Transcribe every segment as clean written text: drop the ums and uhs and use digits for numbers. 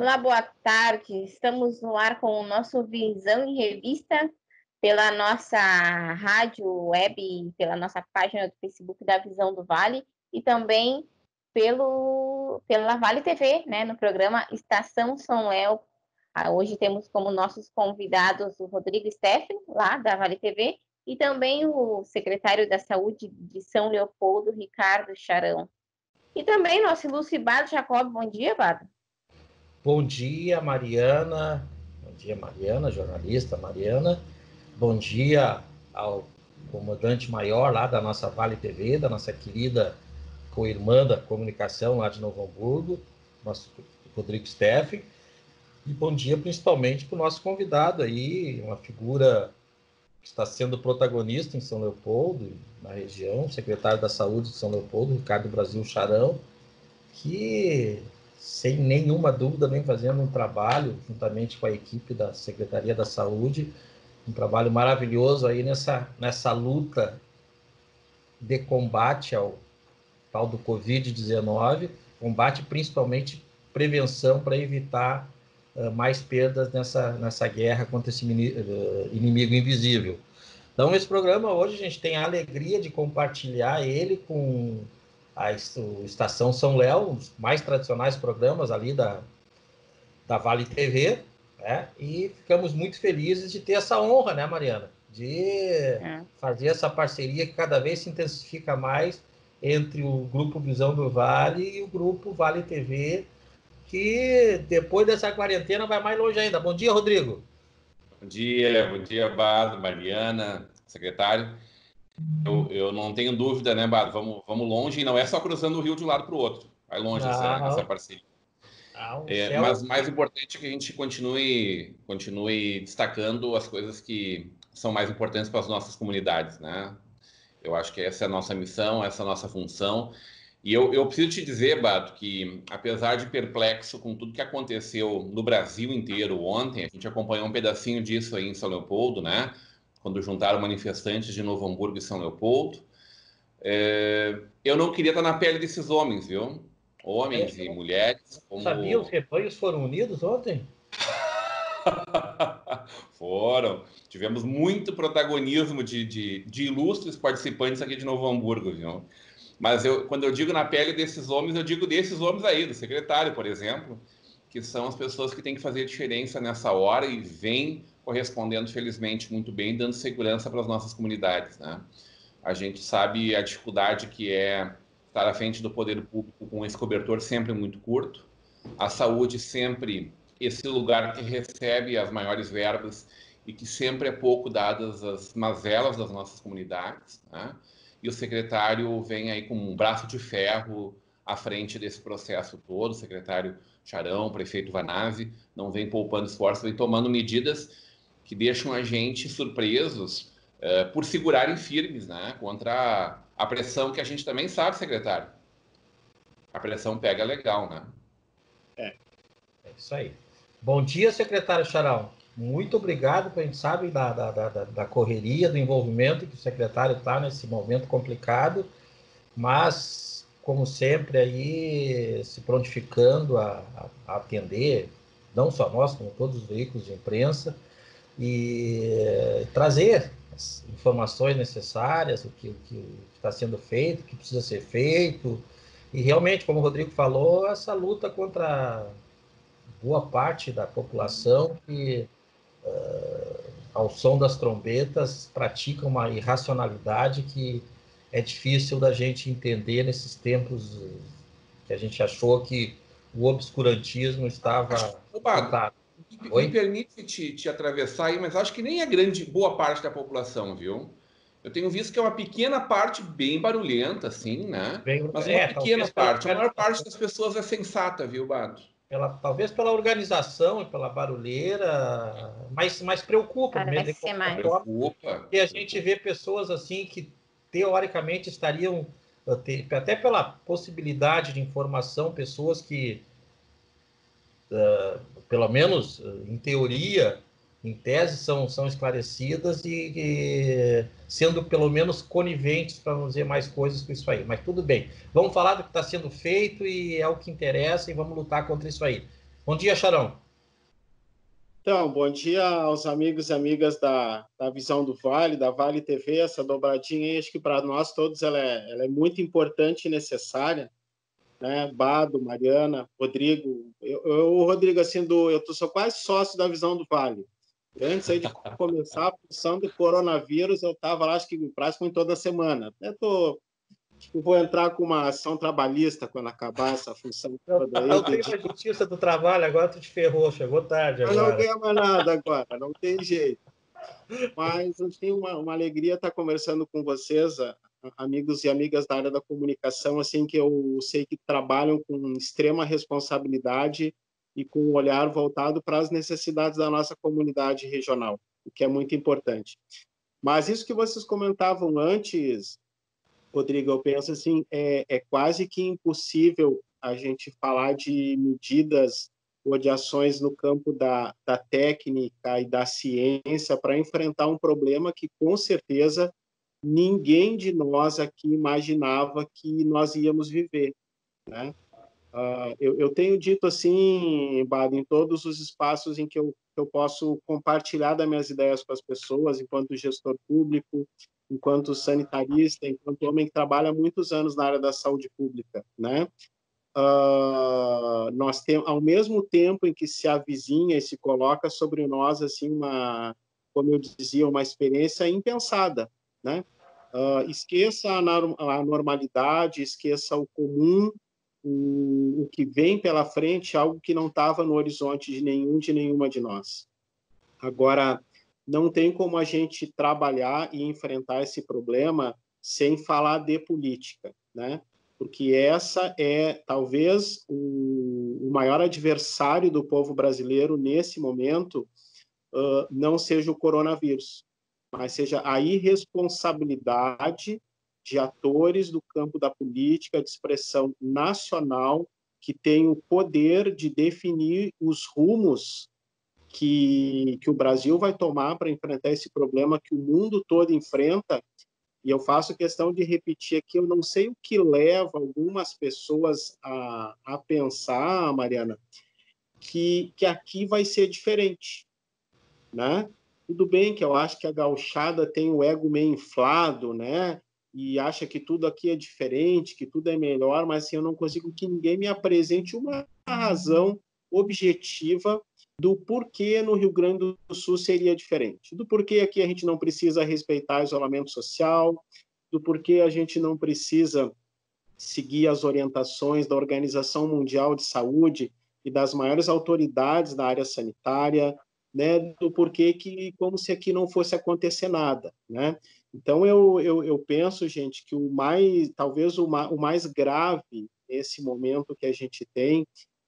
Olá, boa tarde. Estamos no ar com o nosso Visão em Revista pela nossa rádio web, pela nossa página do Facebook da Visão do Vale e também pela Vale TV, né, no programa Estação São Léo. Hoje temos como nossos convidados o Rodrigo Steffen, lá da Vale TV, e também o secretário da Saúde de São Leopoldo, Ricardo Charão. E também nosso ilustre Bado Jacob. Bom dia, Bado. Bom dia, Mariana. Bom dia, Mariana, jornalista Mariana. Bom dia ao comandante maior lá da nossa Vale TV, da nossa querida co-irmã da comunicação lá de Novo Hamburgo, nosso Rodrigo Steffen. E bom dia principalmente para o nosso convidado aí, uma figura que está sendo protagonista em São Leopoldo, na região, secretário da Saúde de São Leopoldo, Ricardo Brasil Charão, que, sem nenhuma dúvida, vem fazendo um trabalho, juntamente com a equipe da Secretaria da Saúde, um trabalho maravilhoso aí nessa luta de combate ao tal do Covid-19, combate principalmente prevenção para evitar mais perdas nessa guerra contra esse inimigo invisível. Então, esse programa hoje a gente tem a alegria de compartilhar ele com a Estação São Léo, um dos mais tradicionais programas ali da Vale TV, né? E ficamos muito felizes de ter essa honra, né, Mariana? De fazer essa parceria que cada vez se intensifica mais entre o Grupo Visão do Vale e o Grupo Vale TV, que depois dessa quarentena vai mais longe ainda. Bom dia, Rodrigo. Bom dia, Bado, Mariana, secretário. Eu não tenho dúvida, né, Bado? Vamos longe, e não é só cruzando o rio de um lado para o outro. Vai longe essa parceria. Mas mais importante é que a gente continue destacando as coisas que são mais importantes para as nossas comunidades, né? Eu acho que essa é a nossa missão, essa é a nossa função. E eu preciso te dizer, Bato, que apesar de perplexo com tudo que aconteceu no Brasil inteiro ontem, a gente acompanhou um pedacinho disso aí em São Leopoldo, né? Quando juntaram manifestantes de Novo Hamburgo e São Leopoldo. Eu não queria estar na pele desses homens, viu? Homens e mulheres. Sabia, os rebanhos foram unidos ontem? Foram. Tivemos muito protagonismo de ilustres participantes aqui de Novo Hamburgo, viu? Mas quando eu digo na pele desses homens, eu digo desses homens aí, do secretário, por exemplo, que são as pessoas que têm que fazer a diferença nessa hora e vêm correspondendo, felizmente, muito bem, dando segurança para as nossas comunidades, né? A gente sabe a dificuldade que é estar à frente do poder público com esse cobertor sempre muito curto, a saúde sempre esse lugar que recebe as maiores verbas e que sempre é pouco dadas as mazelas das nossas comunidades, né? E o secretário vem aí com um braço de ferro à frente desse processo todo, o secretário Charão, o prefeito Vanazzi, não vem poupando esforços, vem tomando medidas que deixam a gente surpresos por segurarem firmes, né, contra a pressão que a gente também sabe, secretário. A pressão pega legal, né? É isso aí. Bom dia, secretário Charão. Muito obrigado, porque a gente sabe da correria, do envolvimento que o secretário está nesse momento complicado, mas, como sempre, aí se prontificando a atender, não só nós, como todos os veículos de imprensa, e trazer as informações necessárias, o que está sendo feito, o que precisa ser feito, e realmente, como o Rodrigo falou, essa luta contra boa parte da população que, ao som das trombetas, pratica uma irracionalidade que é difícil da gente entender nesses tempos que a gente achou que o obscurantismo estava... Me permite te atravessar aí, mas acho que nem a boa parte da população, viu? Eu tenho visto que é uma pequena parte bem barulhenta, assim, né? Mas uma pequena parte. A maior parte das pessoas é sensata, viu, Bado? Talvez pela organização e pela barulheira, mas preocupa mesmo. Preocupa. Porque a gente vê pessoas assim que, teoricamente, estariam, até pela possibilidade de informação, pessoas que, pelo menos em teoria, em tese, são esclarecidas e sendo pelo menos coniventes para não dizer mais coisas com isso aí. Mas tudo bem. Vamos falar do que está sendo feito e é o que interessa e vamos lutar contra isso aí. Bom dia, Charão. Então, bom dia aos amigos e amigas da Visão do Vale, da Vale TV. Essa dobradinha aí, acho que para nós todos ela é muito importante e necessária, né? Bado, Mariana, Rodrigo. Rodrigo, assim, sou quase sócio da Visão do Vale. Antes aí de começar a função do coronavírus, eu estava lá, acho que praticamente toda semana. Eu vou entrar com uma ação trabalhista quando acabar essa função toda aí. Eu tenho a justiça do trabalho, agora tu te ferrou, chegou tarde agora. Não ganha mais nada agora, não tem jeito. Mas eu tenho uma alegria estar conversando com vocês, amigos e amigas da área da comunicação, assim, que eu sei que trabalham com extrema responsabilidade e com um olhar voltado para as necessidades da nossa comunidade regional, o que é muito importante. Mas isso que vocês comentavam antes, Rodrigo, eu penso assim, é quase que impossível a gente falar de medidas ou de ações no campo da técnica e da ciência para enfrentar um problema que, com certeza, ninguém de nós aqui imaginava que nós íamos viver, né? Eu tenho dito assim, Bado, em todos os espaços em que eu posso compartilhar das minhas ideias com as pessoas, enquanto gestor público, enquanto sanitarista, enquanto homem que trabalha há muitos anos na área da saúde pública, né? Nós temos, ao mesmo tempo em que se avizinha e se coloca sobre nós assim como eu dizia, uma experiência impensada, né? Esqueça a normalidade, esqueça o comum, o que vem pela frente, algo que não estava no horizonte de nenhuma de nós. Agora, não tem como a gente trabalhar e enfrentar esse problema sem falar de política, né? Porque essa é, talvez, o maior adversário do povo brasileiro nesse momento, não seja o coronavírus, mas seja a irresponsabilidade de atores do campo da política de expressão nacional que têm o poder de definir os rumos que o Brasil vai tomar para enfrentar esse problema que o mundo todo enfrenta. E eu faço questão de repetir aqui, eu não sei o que leva algumas pessoas a pensar, Mariana, que aqui vai ser diferente, né? Tudo bem que eu acho que a gauchada tem o ego meio inflado, né? E acha que tudo aqui é diferente, que tudo é melhor, mas assim, eu não consigo que ninguém me apresente uma razão objetiva do porquê no Rio Grande do Sul seria diferente, do porquê aqui a gente não precisa respeitar isolamento social, do porquê a gente não precisa seguir as orientações da Organização Mundial de Saúde e das maiores autoridades da área sanitária, né, do porquê que, como se aqui não fosse acontecer nada, né? Então, eu penso, gente, que talvez o mais grave nesse momento que a gente tem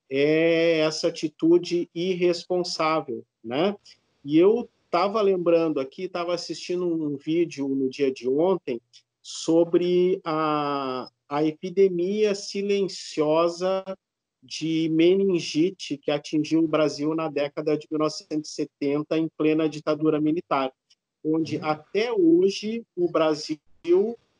é essa atitude irresponsável, né? E eu estava lembrando aqui, estava assistindo um vídeo no dia de ontem sobre a epidemia silenciosa de meningite que atingiu o Brasil na década de 1970, em plena ditadura militar, onde até hoje o Brasil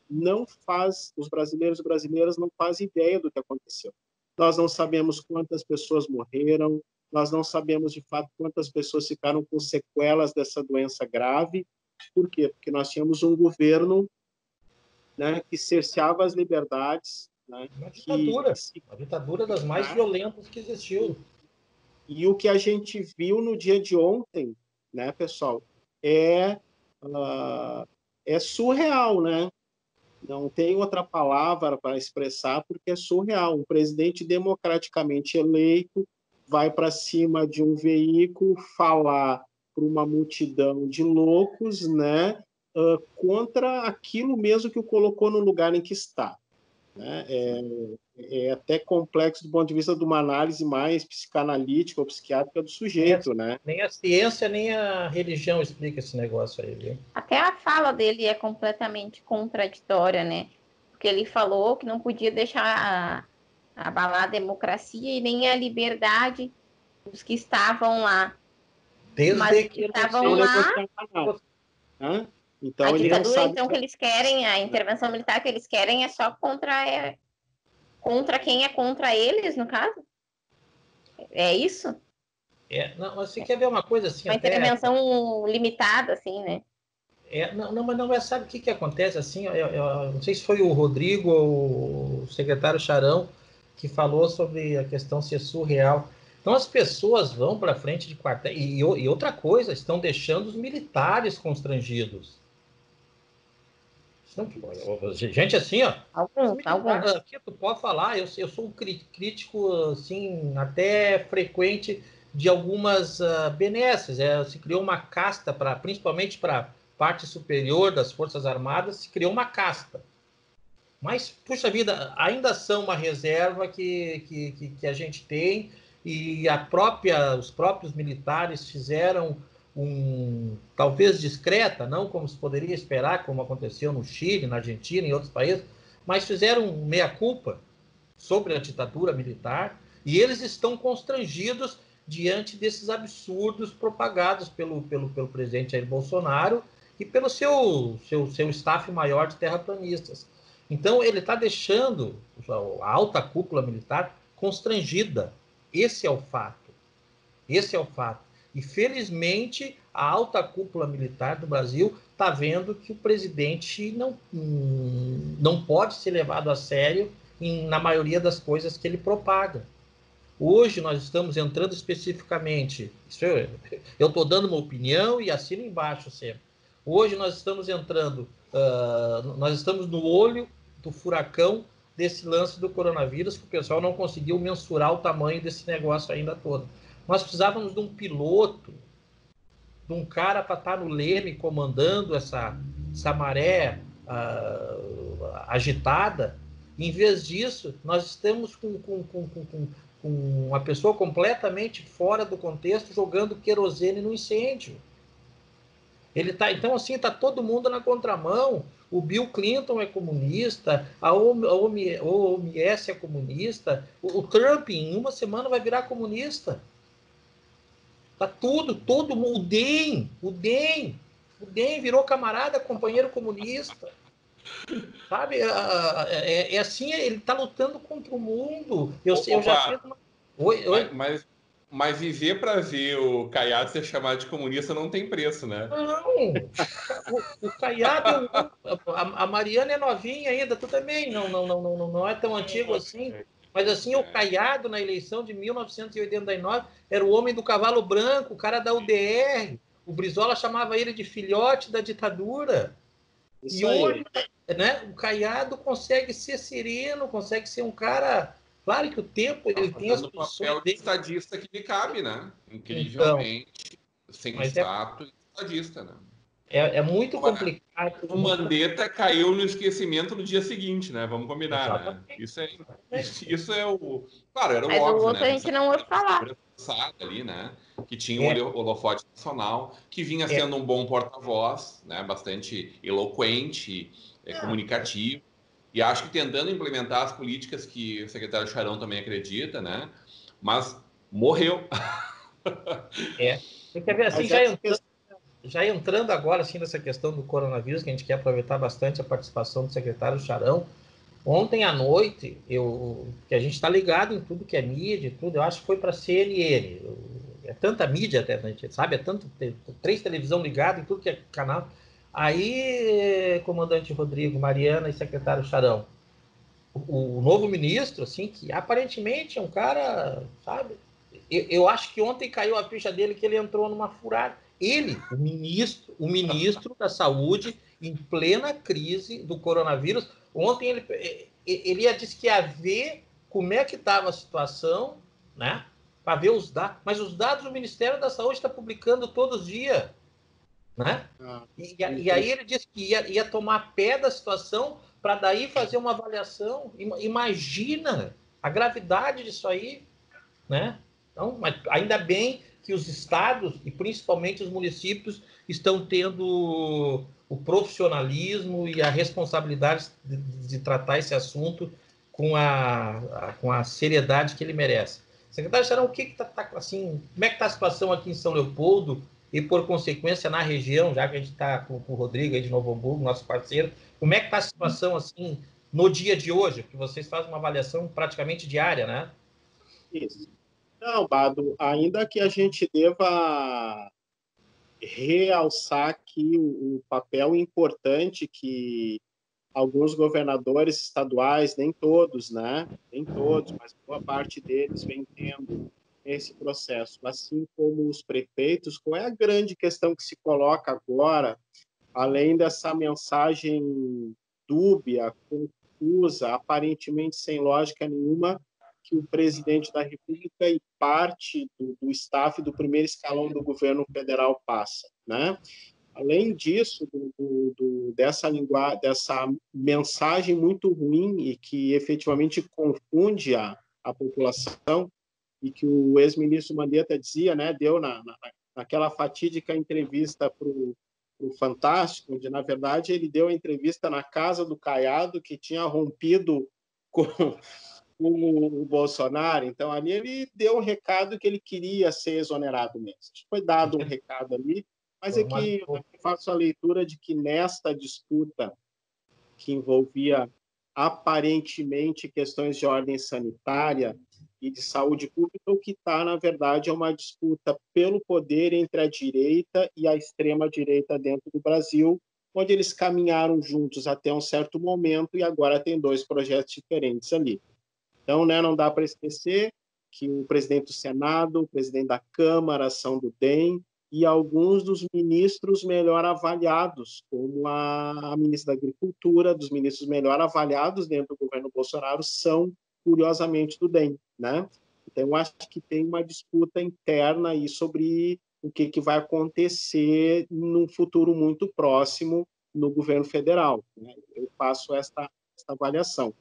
não faz, os brasileiros e brasileiras não fazem ideia do que aconteceu. Nós não sabemos quantas pessoas morreram, nós não sabemos, de fato, quantas pessoas ficaram com sequelas dessa doença grave. Por quê? Porque nós tínhamos um governo, né, que cerceava as liberdades. Né, uma ditadura das mais violentas que existiu. E o que a gente viu no dia de ontem, né, pessoal, é surreal, né? Não tem outra palavra para expressar, porque é surreal. Um presidente democraticamente eleito vai para cima de um veículo falar para uma multidão de loucos, né, contra aquilo mesmo que o colocou no lugar em que está. Né? É até complexo do ponto de vista de uma análise mais psicanalítica ou psiquiátrica do sujeito, né? Nem a ciência, nem a religião explica esse negócio aí, viu? Até a fala dele é completamente contraditória, né? Porque ele falou que não podia deixar abalar a democracia e nem a liberdade dos que estavam lá. Desde que estavam lá... Então, a ditadura, então, que eles querem, a intervenção militar que eles querem é só contra quem é contra eles, no caso? É isso? Não, mas você quer ver uma coisa assim, Uma até... intervenção limitada, assim, né? Mas não é, sabe o que acontece assim? Eu não sei se foi o Rodrigo ou o secretário Charão que falou sobre a questão ser surreal. Então as pessoas vão para frente de quartel e outra coisa, estão deixando os militares constrangidos. Gente, assim, ó, Alguns. aqui tu pode falar, eu sou um crítico assim, até frequente de algumas benesses. Se criou uma casta, principalmente para parte superior das Forças Armadas, se criou uma casta. Mas, puxa vida, ainda são uma reserva que a gente tem, e os próprios militares fizeram talvez discreta, não como se poderia esperar, como aconteceu no Chile, na Argentina e em outros países, mas fizeram meia-culpa sobre a ditadura militar, e eles estão constrangidos diante desses absurdos propagados pelo presidente Jair Bolsonaro e pelo seu staff maior de terraplanistas. Então, ele está deixando a alta cúpula militar constrangida. Esse é o fato. Esse é o fato. E, felizmente, a alta cúpula militar do Brasil está vendo que o presidente não pode ser levado a sério na maioria das coisas que ele propaga. Hoje nós estamos entrando especificamente, eu estou dando uma opinião e assino embaixo sempre. Hoje nós estamos entrando, nós estamos no olho do furacão desse lance do coronavírus, que o pessoal não conseguiu mensurar o tamanho desse negócio ainda todo. Nós precisávamos de um piloto, de um cara para estar no leme comandando essa maré agitada. Em vez disso, nós estamos com uma pessoa completamente fora do contexto, jogando querosene no incêndio. Então, assim, está todo mundo na contramão. O Bill Clinton é comunista, a OMS é comunista, o Trump, em uma semana, vai virar comunista. Tá todo mundo. O DEM virou camarada, companheiro comunista. Sabe? Assim, ele está lutando contra o mundo. Eu já fiz uma... Oi? Mas viver para ver o Caiado ser chamado de comunista não tem preço, né? Não. O Caiado, a Mariana é novinha ainda, tu também não é tão antigo assim. Mas assim, o Caiado, na eleição de 1989, era o homem do cavalo branco, o cara da UDR. O Brizola chamava ele de filhote da ditadura. Isso e hoje, né, o Caiado consegue ser sereno, consegue ser um cara... Claro que o tempo ele tem as funções papel de estadista que lhe cabe, né? Incrivelmente, sensato e estadista, né? É muito complicado. O Mandetta caiu no esquecimento no dia seguinte, né? Vamos combinar, exatamente. Né? Isso é o... Claro, era o Mas óbvio, o outro, né? A gente não ouve falar. Ali, né? Que tinha o holofote nacional, que vinha sendo um bom porta-voz, né? Bastante eloquente, comunicativo. E acho que tentando implementar as políticas que o secretário Charão também acredita, né? Mas morreu. Tem que ver assim, já entrando agora assim nessa questão do coronavírus, que a gente quer aproveitar bastante a participação do secretário Charão. Ontem à noite, que a gente está ligado em tudo que é mídia, tudo, eu acho que foi para a CNN. É tanta mídia, até, a gente sabe, tem 3 televisão ligado em tudo que é canal. Aí, comandante Rodrigo, Mariana e secretário Charão, o novo ministro, assim, que aparentemente é um cara, sabe? Eu acho que ontem caiu a ficha dele que ele entrou numa furada. Ele, o ministro da Saúde, em plena crise do coronavírus, ontem ele disse que ia ver como é que estava a situação, né? Para ver os dados. Mas os dados o Ministério da Saúde está publicando todos os dias, né? E aí ele disse que ia tomar pé da situação para daí fazer uma avaliação. Imagina a gravidade disso aí, né? Então, mas ainda bem que os estados e principalmente os municípios estão tendo o profissionalismo e a responsabilidade de tratar esse assunto com a seriedade que ele merece. Secretário Charão, assim, como é que está a situação aqui em São Leopoldo e, por consequência, na região, já que a gente está com o Rodrigo aí de Novo Hamburgo, nosso parceiro, como é que está a situação assim no dia de hoje? Porque vocês fazem uma avaliação praticamente diária, né? Isso. Não, Bado, ainda que a gente deva realçar aqui o papel importante que alguns governadores estaduais, nem todos, né? Nem todos, mas boa parte deles vem tendo esse processo, assim como os prefeitos. Qual é a grande questão que se coloca agora, além dessa mensagem dúbia, confusa, aparentemente sem lógica nenhuma, que o presidente da República e parte do staff do primeiro escalão do governo federal passa, né? Além disso, dessa mensagem muito ruim e que efetivamente confunde a população, e que o ex-ministro Mandetta dizia, né, deu naquela fatídica entrevista para o Fantástico, onde, na verdade, ele deu a entrevista na casa do Caiado, que tinha rompido com o Bolsonaro. Então, ali ele deu um recado que ele queria ser exonerado mesmo. Foi dado um recado ali, mas é que eu faço a leitura de que nesta disputa que envolvia aparentemente questões de ordem sanitária e de saúde pública, o que está, na verdade, é uma disputa pelo poder entre a direita e a extrema-direita dentro do Brasil, onde eles caminharam juntos até um certo momento e agora tem dois projetos diferentes ali. Então, né, não dá para esquecer que o presidente do Senado, o presidente da Câmara são do DEM, e alguns dos ministros melhor avaliados, como a ministra da Agricultura, dos ministros melhor avaliados dentro do governo Bolsonaro, são, curiosamente, do DEM, né? Então, eu acho que tem uma disputa interna aí sobre o que vai acontecer num futuro muito próximo no governo federal, né? Eu faço esta avaliação.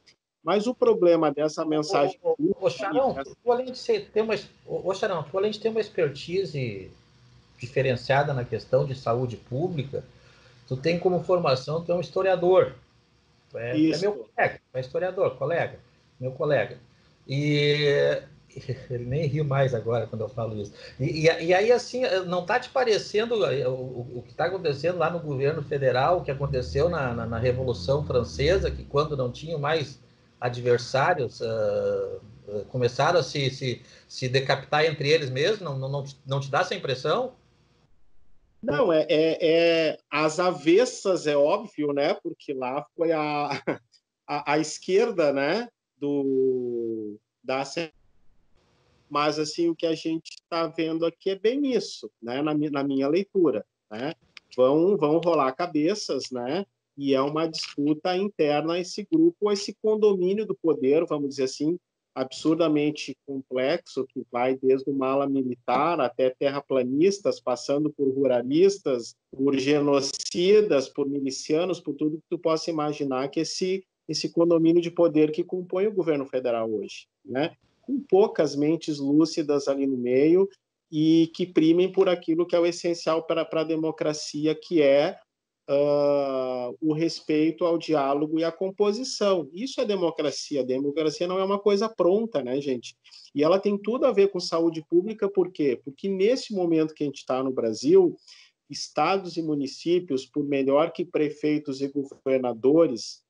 Mas o problema dessa mensagem... Charão, tu além de ter uma expertise diferenciada na questão de saúde pública, tu tem como formação, tu é um historiador. Tu é meu colega, tu é historiador, colega, meu colega. E ele nem riu mais agora quando eu falo isso. E aí, assim, não está te parecendo o que está acontecendo lá no governo federal, o que aconteceu na Revolução Francesa, que quando não tinham mais adversários, começaram a se decapitar entre eles mesmos? Não te dá essa impressão? Não, às avessas, é óbvio, né? Porque lá foi a esquerda, né? Mas assim, o que a gente está vendo aqui é bem isso, né? Na minha leitura, né? Vão rolar cabeças, né? E é uma disputa interna a esse grupo, a esse condomínio do poder, vamos dizer assim, absurdamente complexo, que vai desde uma ala militar até terraplanistas, passando por ruralistas, por genocidas, por milicianos, por tudo que tu possa imaginar, que esse condomínio de poder que compõe o governo federal hoje, né? Com poucas mentes lúcidas ali no meio e que primem por aquilo que é o essencial para a democracia, que é o respeito ao diálogo e à composição. Isso é democracia. A democracia não é uma coisa pronta, né, gente? E ela tem tudo a ver com saúde pública, por quê? Porque nesse momento que a gente está no Brasil, estados e municípios, por melhor que prefeitos e governadores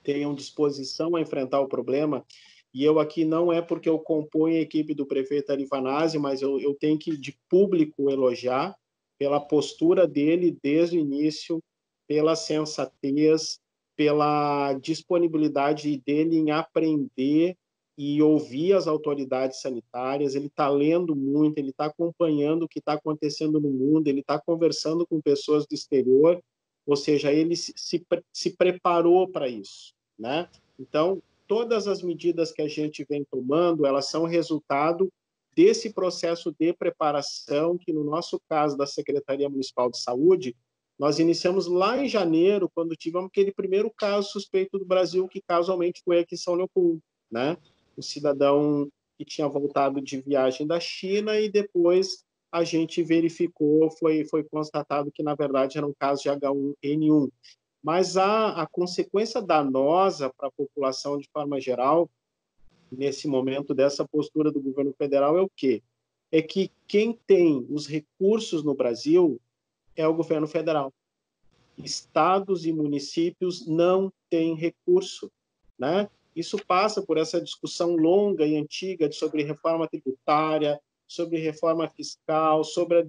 tenham disposição a enfrentar o problema, e eu aqui não é porque eu componho a equipe do prefeito Arivanazzi, mas eu tenho que, de público, elogiar pela postura dele desde o início, pela sensatez, pela disponibilidade dele em aprender e ouvir as autoridades sanitárias. Ele está lendo muito, ele está acompanhando o que está acontecendo no mundo, ele está conversando com pessoas do exterior, ou seja, ele se preparou para isso, né? Então, todas as medidas que a gente vem tomando, elas são resultado desse processo de preparação que, no nosso caso da Secretaria Municipal de Saúde, nós iniciamos lá em janeiro, quando tivemos aquele primeiro caso suspeito do Brasil, que casualmente foi aqui em São Leopoldo, né? O cidadão que tinha voltado de viagem da China e depois a gente verificou, foi constatado que, na verdade, era um caso de H1N1. Mas a consequência danosa para a população de forma geral, nesse momento dessa postura do governo federal, é o quê? É que quem tem os recursos no Brasil é o governo federal. Estados e municípios não têm recurso, né? Isso passa por essa discussão longa e antiga sobre reforma tributária, sobre reforma fiscal, sobre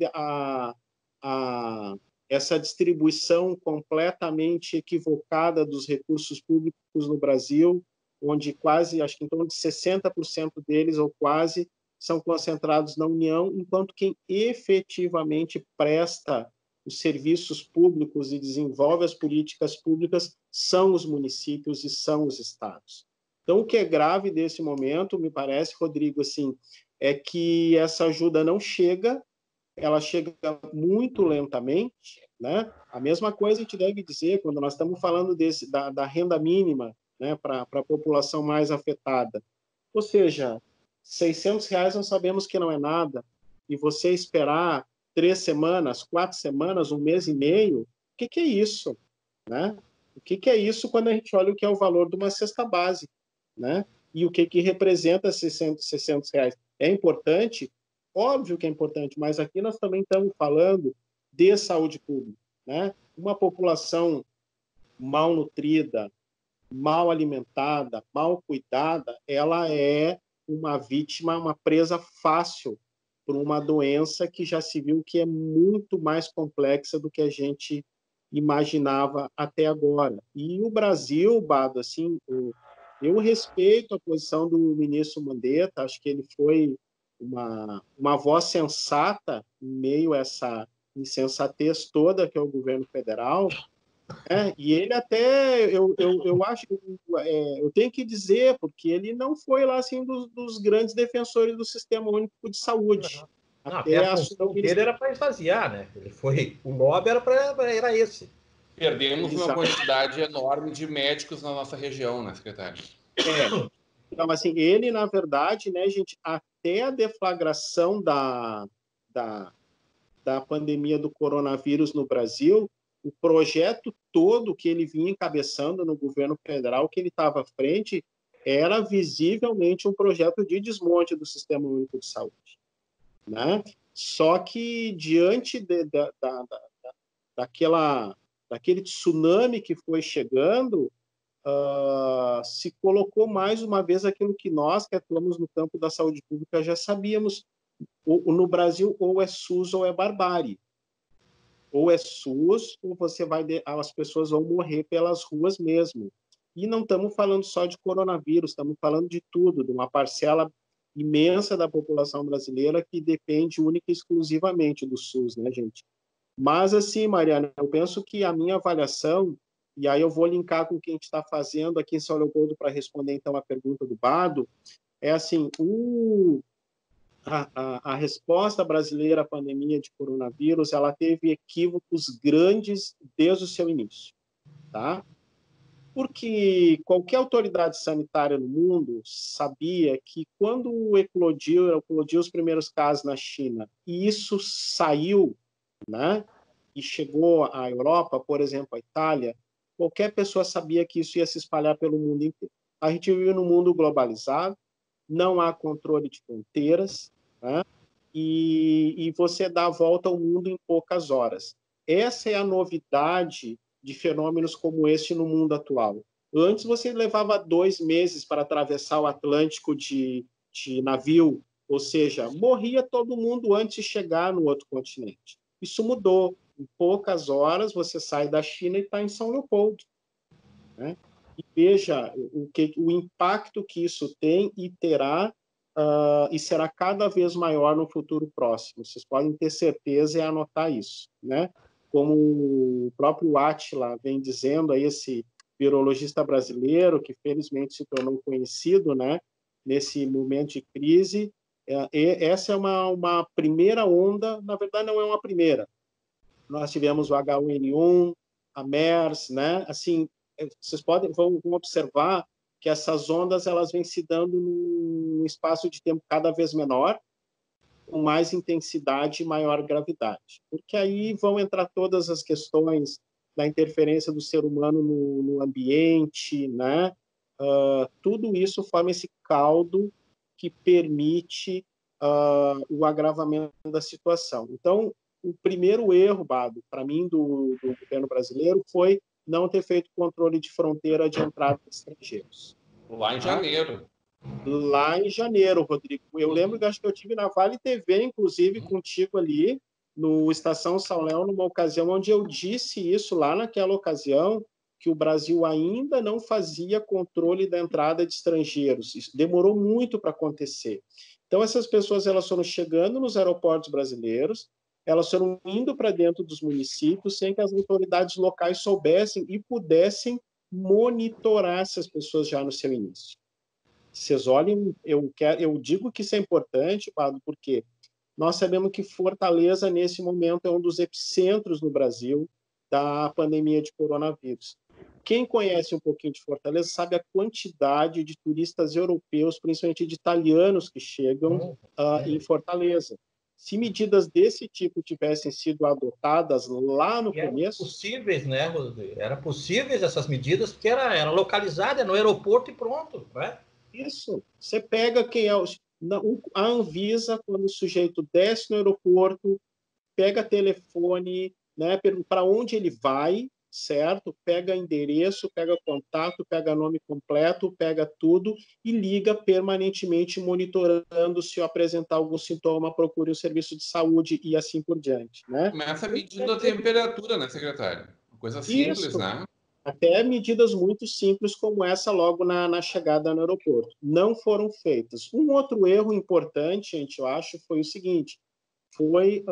essa distribuição completamente equivocada dos recursos públicos no Brasil, onde quase, acho que em torno de 60% deles, ou quase, são concentrados na União, enquanto quem efetivamente presta os serviços públicos e desenvolve as políticas públicas são os municípios e são os estados. Então, o que é grave desse momento, me parece, Rodrigo, assim, é que essa ajuda não chega, ela chega muito lentamente, né? A mesma coisa a gente deve dizer quando nós estamos falando da renda mínima, né, para a população mais afetada. Ou seja, R$600 nós sabemos que não é nada, e você esperar 3 semanas, 4 semanas, 1 mês e meio, o que é isso? Né? O que é isso quando a gente olha o que é o valor de uma cesta básica? Né? E o que representa R$600? É importante? Óbvio que é importante, mas aqui nós também estamos falando de saúde pública. Né? Uma população mal nutrida, mal alimentada, mal cuidada, ela é uma vítima, uma presa fácil por uma doença que já se viu que é muito mais complexa do que a gente imaginava até agora. E o Brasil, Bado, assim, eu respeito a posição do ministro Mandetta, acho que ele foi uma voz sensata em meio a essa insensatez toda que é o governo federal, e ele até, eu acho, eu tenho que dizer, porque ele não foi lá assim dos grandes defensores do Sistema Único de Saúde. Não, até a função dele era para esvaziar, né? Ele foi, o lobby era esse. Perdemos uma quantidade enorme de médicos na nossa região, né, secretário? Então, assim, ele, na verdade, né, gente, até a deflagração da pandemia do coronavírus no Brasil, o projeto todo que ele vinha encabeçando no governo federal, que ele estava à frente, era visivelmente um projeto de desmonte do Sistema Único de Saúde. Né? Só que, diante daquele tsunami que foi chegando, se colocou mais uma vez aquilo que nós, que atuamos no campo da saúde pública, já sabíamos. No Brasil, ou é SUS ou é barbárie. Ou é SUS, ou as pessoas vão morrer pelas ruas mesmo. E não estamos falando só de coronavírus, estamos falando de tudo, de uma parcela imensa da população brasileira que depende única e exclusivamente do SUS, né, gente? Mas, assim, Mariana, eu penso que a minha avaliação, e aí eu vou linkar com o que a gente está fazendo aqui em São Leopoldo para responder, então, a pergunta do Bado, é assim, a resposta brasileira à pandemia de coronavírus, ela teve equívocos grandes desde o seu início, tá? Porque qualquer autoridade sanitária no mundo sabia que quando eclodiu os primeiros casos na China, e isso saiu, né, e chegou à Europa, por exemplo, à Itália, qualquer pessoa sabia que isso ia se espalhar pelo mundo inteiro. A gente vive num mundo globalizado, não há controle de fronteiras, né? E você dá a volta ao mundo em poucas horas. Essa é a novidade de fenômenos como este no mundo atual. Antes você levava 2 meses para atravessar o Atlântico de navio, ou seja, morria todo mundo antes de chegar no outro continente. Isso mudou. Em poucas horas você sai da China e está em São Leopoldo. Né? E veja o impacto que isso tem e terá, e será cada vez maior no futuro próximo. Vocês podem ter certeza e anotar isso. Né? Como o próprio Átila vem dizendo, aí, esse virologista brasileiro, que felizmente se tornou conhecido, né, nesse momento de crise, essa é uma primeira onda, na verdade não é uma primeira. Nós tivemos o H1N1, a MERS, né? Assim, vocês vão observar que essas ondas elas vêm se dando num espaço de tempo cada vez menor, com mais intensidade e maior gravidade. Porque aí vão entrar todas as questões da interferência do ser humano no ambiente, né? Tudo isso forma esse caldo que permite o agravamento da situação. Então, o primeiro erro, Bado, para mim, do governo brasileiro foi não ter feito controle de fronteira de entrada de estrangeiros. Lá em janeiro. Lá em janeiro, Rodrigo. Eu lembro que acho que eu tive na Vale TV, inclusive, contigo ali, no Estação São Léo, numa ocasião onde eu disse isso lá naquela ocasião, que o Brasil ainda não fazia controle da entrada de estrangeiros. Isso demorou muito para acontecer. Então, essas pessoas elas foram chegando nos aeroportos brasileiros, elas foram indo para dentro dos municípios sem que as autoridades locais soubessem e pudessem monitorar essas pessoas já no seu início. Vocês olhem, eu digo que isso é importante, Pablo, porque nós sabemos que Fortaleza, nesse momento, é um dos epicentros no Brasil da pandemia de coronavírus. Quem conhece um pouquinho de Fortaleza sabe a quantidade de turistas europeus, principalmente de italianos, que chegam em Fortaleza. Se medidas desse tipo tivessem sido adotadas lá no começo... Eram possíveis, né, Rodrigo? Eram possíveis essas medidas, porque era localizada no aeroporto e pronto, né? Isso. Você pega quem é a Anvisa, quando o sujeito desce no aeroporto, pega telefone, né, para onde ele vai, certo? Pega endereço, pega contato, pega nome completo, pega tudo e liga permanentemente, monitorando se apresentar algum sintoma, procure um serviço de saúde e assim por diante, né? Começa medindo a temperatura, né, secretário? Uma coisa simples, Isso. né? Até medidas muito simples como essa logo na chegada no aeroporto. Não foram feitas. Um outro erro importante, gente, eu acho, foi o seguinte, foi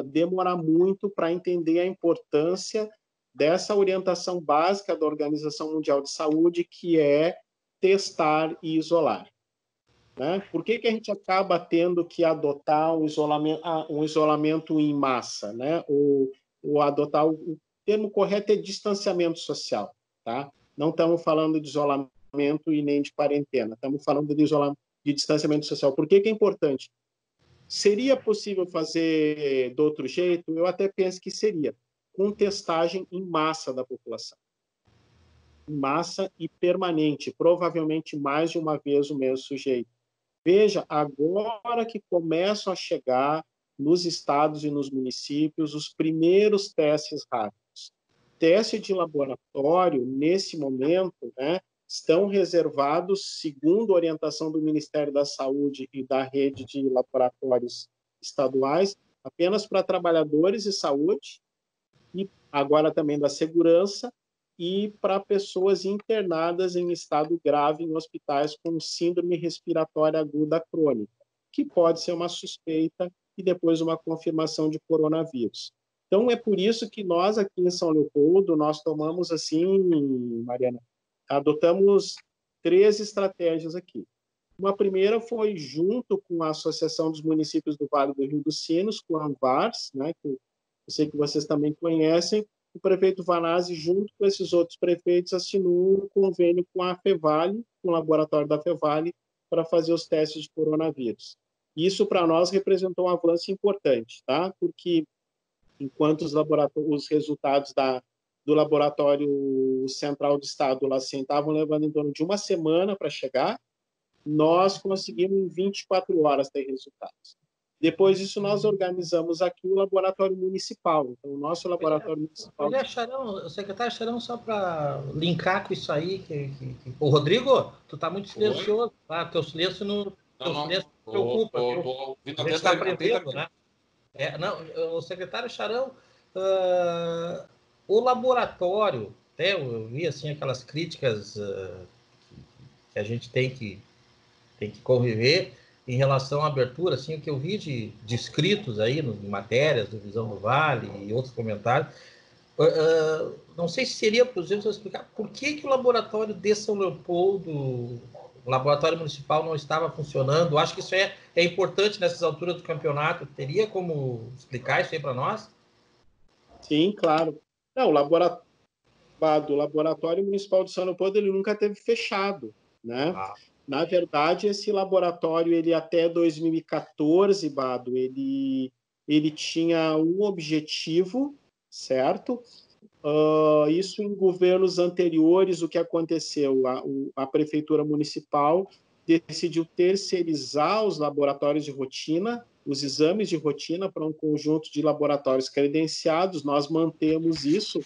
demorar muito para entender a importância dessa orientação básica da Organização Mundial de Saúde, que é testar e isolar. Né? Por que a gente acaba tendo que adotar um isolamento em massa? Né? Ou adotar o termo correto é distanciamento social. Tá? Não estamos falando de isolamento e nem de quarentena, estamos falando de distanciamento social. Por que é importante? Seria possível fazer de outro jeito? Eu até penso que seria, com testagem em massa da população. Em massa e permanente, provavelmente mais de uma vez o mesmo sujeito. Veja, agora que começam a chegar nos estados e nos municípios os primeiros testes rápidos. Teste de laboratório, nesse momento, né, estão reservados, segundo a orientação do Ministério da Saúde e da rede de laboratórios estaduais, apenas para trabalhadores de saúde, e agora também da segurança, e para pessoas internadas em estado grave em hospitais com síndrome respiratória aguda crônica, que pode ser uma suspeita e depois uma confirmação de coronavírus. Então, é por isso que nós aqui em São Leopoldo, nós tomamos assim, Mariana, adotamos 3 estratégias aqui. Uma primeira foi junto com a Associação dos Municípios do Vale do Rio dos Sinos, com a ANVARS, né, que eu sei que vocês também conhecem, o prefeito Vanazzi, junto com esses outros prefeitos, assinou um convênio com a FEVALE, com o laboratório da FEVALE, para fazer os testes de coronavírus. Isso, para nós, representou um avanço importante, tá? Porque enquanto os resultados do laboratório central do estado lá assim, estavam levando em torno de uma semana para chegar, nós conseguimos em 24 horas ter resultados. Depois disso, nós organizamos aqui o laboratório municipal. Então, o nosso laboratório municipal... O secretário Charão, só para linkar com isso aí, o Rodrigo, tu está muito silencioso, tá? Teu silêncio não preocupa. A gente está aprendendo, né? O secretário Charão, o laboratório, eu vi assim, aquelas críticas que a gente tem que conviver em relação à abertura, assim, o que eu vi de escritos aí, em matérias do Visão do Vale e outros comentários, não sei se seria possível explicar por que o laboratório de São Leopoldo, o laboratório municipal, não estava funcionando. Acho que isso é importante nessas alturas do campeonato. Teria como explicar isso aí para nós? Sim, claro. Não, o laboratório municipal de São Leopoldo ele nunca teve fechado, né? Na verdade, esse laboratório, ele até 2014, Bado, ele tinha um objetivo, certo? Isso em governos anteriores, o que aconteceu? A prefeitura municipal decidiu terceirizar os laboratórios de rotina, os exames de rotina para um conjunto de laboratórios credenciados. Nós mantemos isso,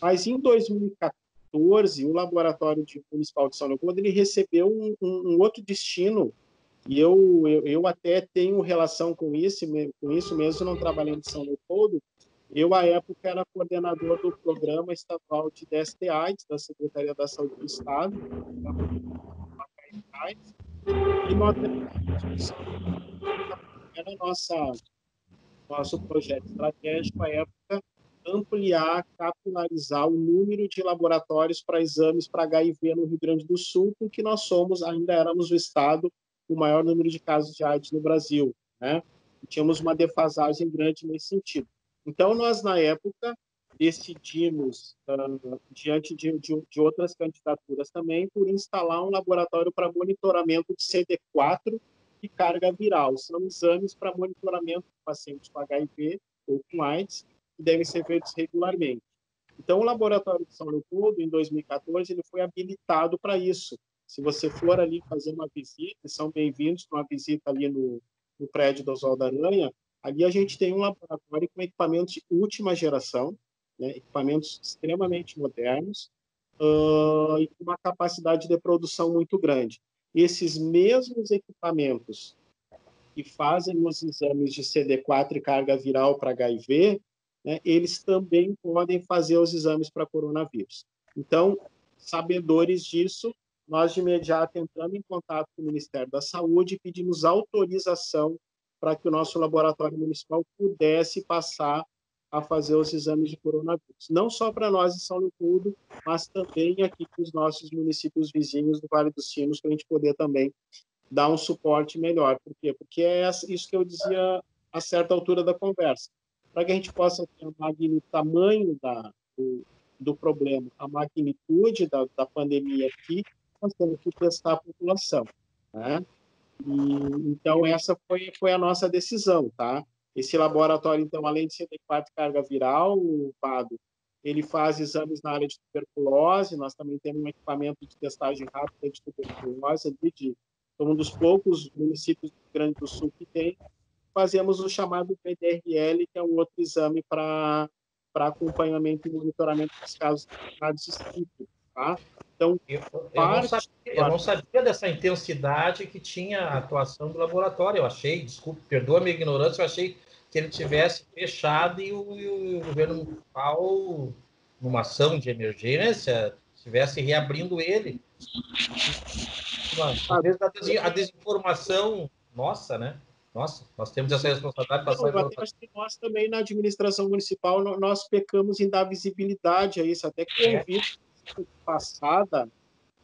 mas em 2014, 2014, o Laboratório Municipal de São Leopoldo ele recebeu um outro destino, e eu até tenho relação com isso mesmo, não trabalhando em São Leopoldo. Eu, à época, era coordenador do Programa Estadual de DST-AIDS, da Secretaria da Saúde do Estado, e nós era nosso projeto estratégico, à época, ampliar, capilarizar o número de laboratórios para exames para HIV no Rio Grande do Sul, porque nós ainda éramos o estado com o maior número de casos de AIDS no Brasil, né? E tínhamos uma defasagem grande nesse sentido. Então, nós, na época, decidimos, diante de outras candidaturas também, por instalar um laboratório para monitoramento de CD4 e carga viral. São exames para monitoramento de pacientes com HIV ou com AIDS, que devem ser feitos regularmente. Então, o Laboratório de São Leopoldo, em 2014, ele foi habilitado para isso. Se você for ali fazer uma visita, são bem-vindos para uma visita ali no prédio do Oswaldo Aranha. Ali a gente tem um laboratório com equipamentos de última geração, né, equipamentos extremamente modernos, e com uma capacidade de produção muito grande. Esses mesmos equipamentos que fazem os exames de CD4 e carga viral para HIV, né, eles também podem fazer os exames para coronavírus. Então, sabedores disso, nós de imediato entramos em contato com o Ministério da Saúde e pedimos autorização para que o nosso laboratório municipal pudesse passar a fazer os exames de coronavírus. Não só para nós em São Leopoldo, mas também aqui para os nossos municípios vizinhos do Vale dos Sinos, para a gente poder também dar um suporte melhor. Por quê? Porque é isso que eu dizia a certa altura da conversa. Para que a gente possa ter o tamanho do problema, a magnitude da pandemia aqui, nós temos que testar a população, né? Então, essa foi a nossa decisão, tá? Esse laboratório, então, além de CD4 carga viral, o PADO, ele faz exames na área de tuberculose, nós também temos um equipamento de testagem rápida de tuberculose, um dos poucos municípios do Rio Grande do Sul que tem. Fazemos o chamado PDRL, que é um outro exame para acompanhamento e monitoramento dos casos específicos, tá? Então, eu não sabia dessa intensidade que tinha a atuação do laboratório. Eu achei, desculpe, perdoa a minha ignorância, eu achei que ele tivesse fechado e o governo municipal, numa ação de emergência, estivesse reabrindo ele. Talvez a desinformação nossa, né? Nossa, nós temos essa responsabilidade de passar a informação. Acho que nós também, na administração municipal, nós pecamos em dar visibilidade a isso. Até convido passada,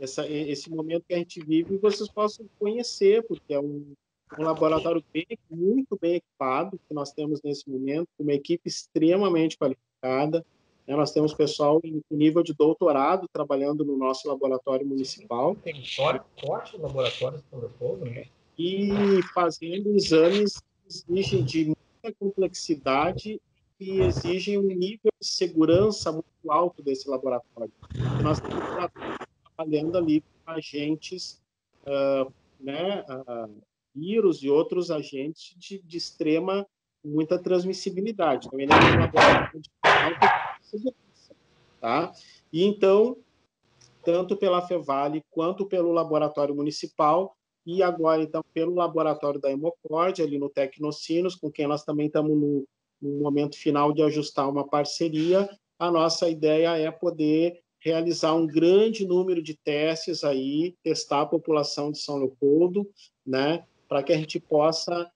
esse momento que a gente vive, vocês possam conhecer, porque é um laboratório muito bem equipado que nós temos nesse momento, uma equipe extremamente qualificada. Né? Nós temos pessoal em nível de doutorado trabalhando no nosso laboratório municipal. Tem forte laboratório de São Leopoldo, né? E fazendo exames que exigem de muita complexidade e exigem um nível de segurança muito alto desse laboratório. Nós estamos trabalhando ali com agentes, vírus e outros agentes de extrema, muita transmissibilidade. Então, ele é um laboratório de alta segurança. Tá? E, então, tanto pela Fevale quanto pelo laboratório municipal, e agora, então, pelo laboratório da Hemocord, ali no Tecnocinos, com quem nós também estamos no momento final de ajustar uma parceria, a nossa ideia é poder realizar um grande número de testes aí, testar a população de São Leopoldo, né, para que a gente possa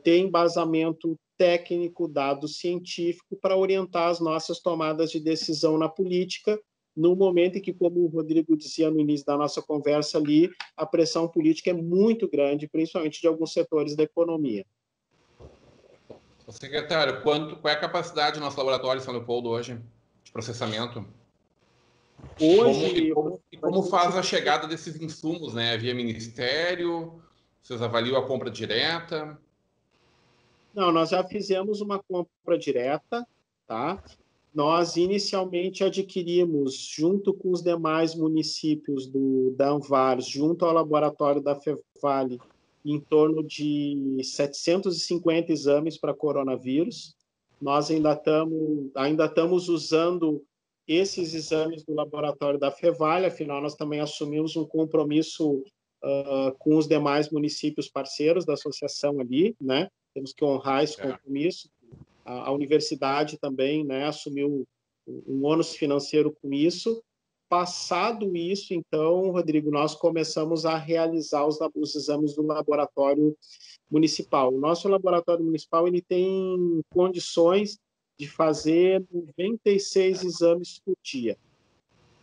ter embasamento técnico, dado científico, para orientar as nossas tomadas de decisão na política, no momento em que, como o Rodrigo dizia no início da nossa conversa ali, a pressão política é muito grande, principalmente de alguns setores da economia. Secretário, qual é a capacidade do nosso laboratório em São Leopoldo hoje, de processamento? Hoje... Como faz a chegada desses insumos, né? Via ministério? Vocês avaliam a compra direta? Não, nós já fizemos uma compra direta, tá? Nós, inicialmente, adquirimos, junto com os demais municípios da Anvares, junto ao laboratório da Fevale, em torno de 750 exames para coronavírus. Nós ainda estamos usando esses exames do laboratório da Fevale, afinal, nós também assumimos um compromisso com os demais municípios parceiros da associação ali, né? Temos que honrar esse compromisso. A universidade também, né, assumiu um ônus financeiro com isso. Passado isso, então, Rodrigo, nós começamos a realizar os exames do laboratório municipal. O nosso laboratório municipal ele tem condições de fazer 96 exames por dia,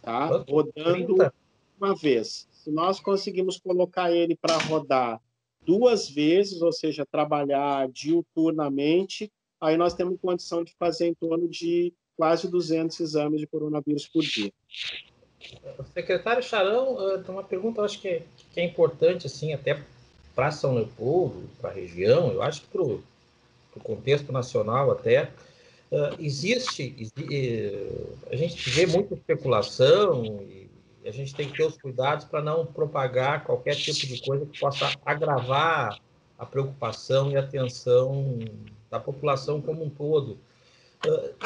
tá? Rodando 30? uma vez. Se nós conseguimos colocar ele para rodar 2 vezes, ou seja, trabalhar diuturnamente, aí nós temos condição de fazer em torno de quase 200 exames de coronavírus por dia. Secretário Charão, tem uma pergunta, eu acho que é importante, assim, até para São Leopoldo, para a região, eu acho que para o contexto nacional até, a gente vê muita especulação e a gente tem que ter os cuidados para não propagar qualquer tipo de coisa que possa agravar a preocupação e a tensão da população como um todo.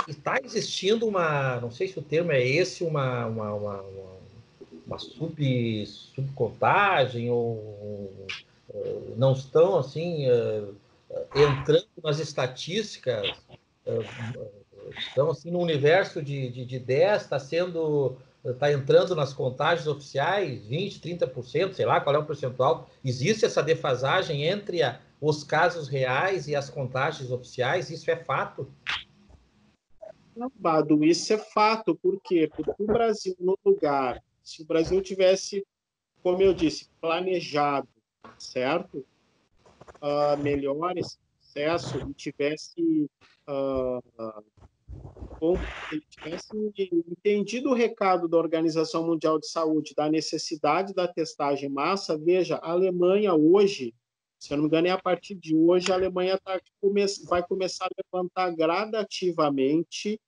Está existindo não sei se o termo é esse, uma subcontagem, ou não estão assim entrando nas estatísticas, estão assim no universo de 10, está entrando nas contagens oficiais 20%, 30%, sei lá qual é o percentual. Existe essa defasagem entre os casos reais e as contagens oficiais? Isso é fato? Bado, isso é fato. Por quê? Porque o Brasil, no lugar, se o Brasil tivesse, como eu disse, planejado, certo? Melhor esse processo e tivesse ele tivesse entendido o recado da Organização Mundial de Saúde da necessidade da testagem em massa, veja, a Alemanha hoje, se eu não me engano, é a partir de hoje, a Alemanha vai começar a levantar gradativamente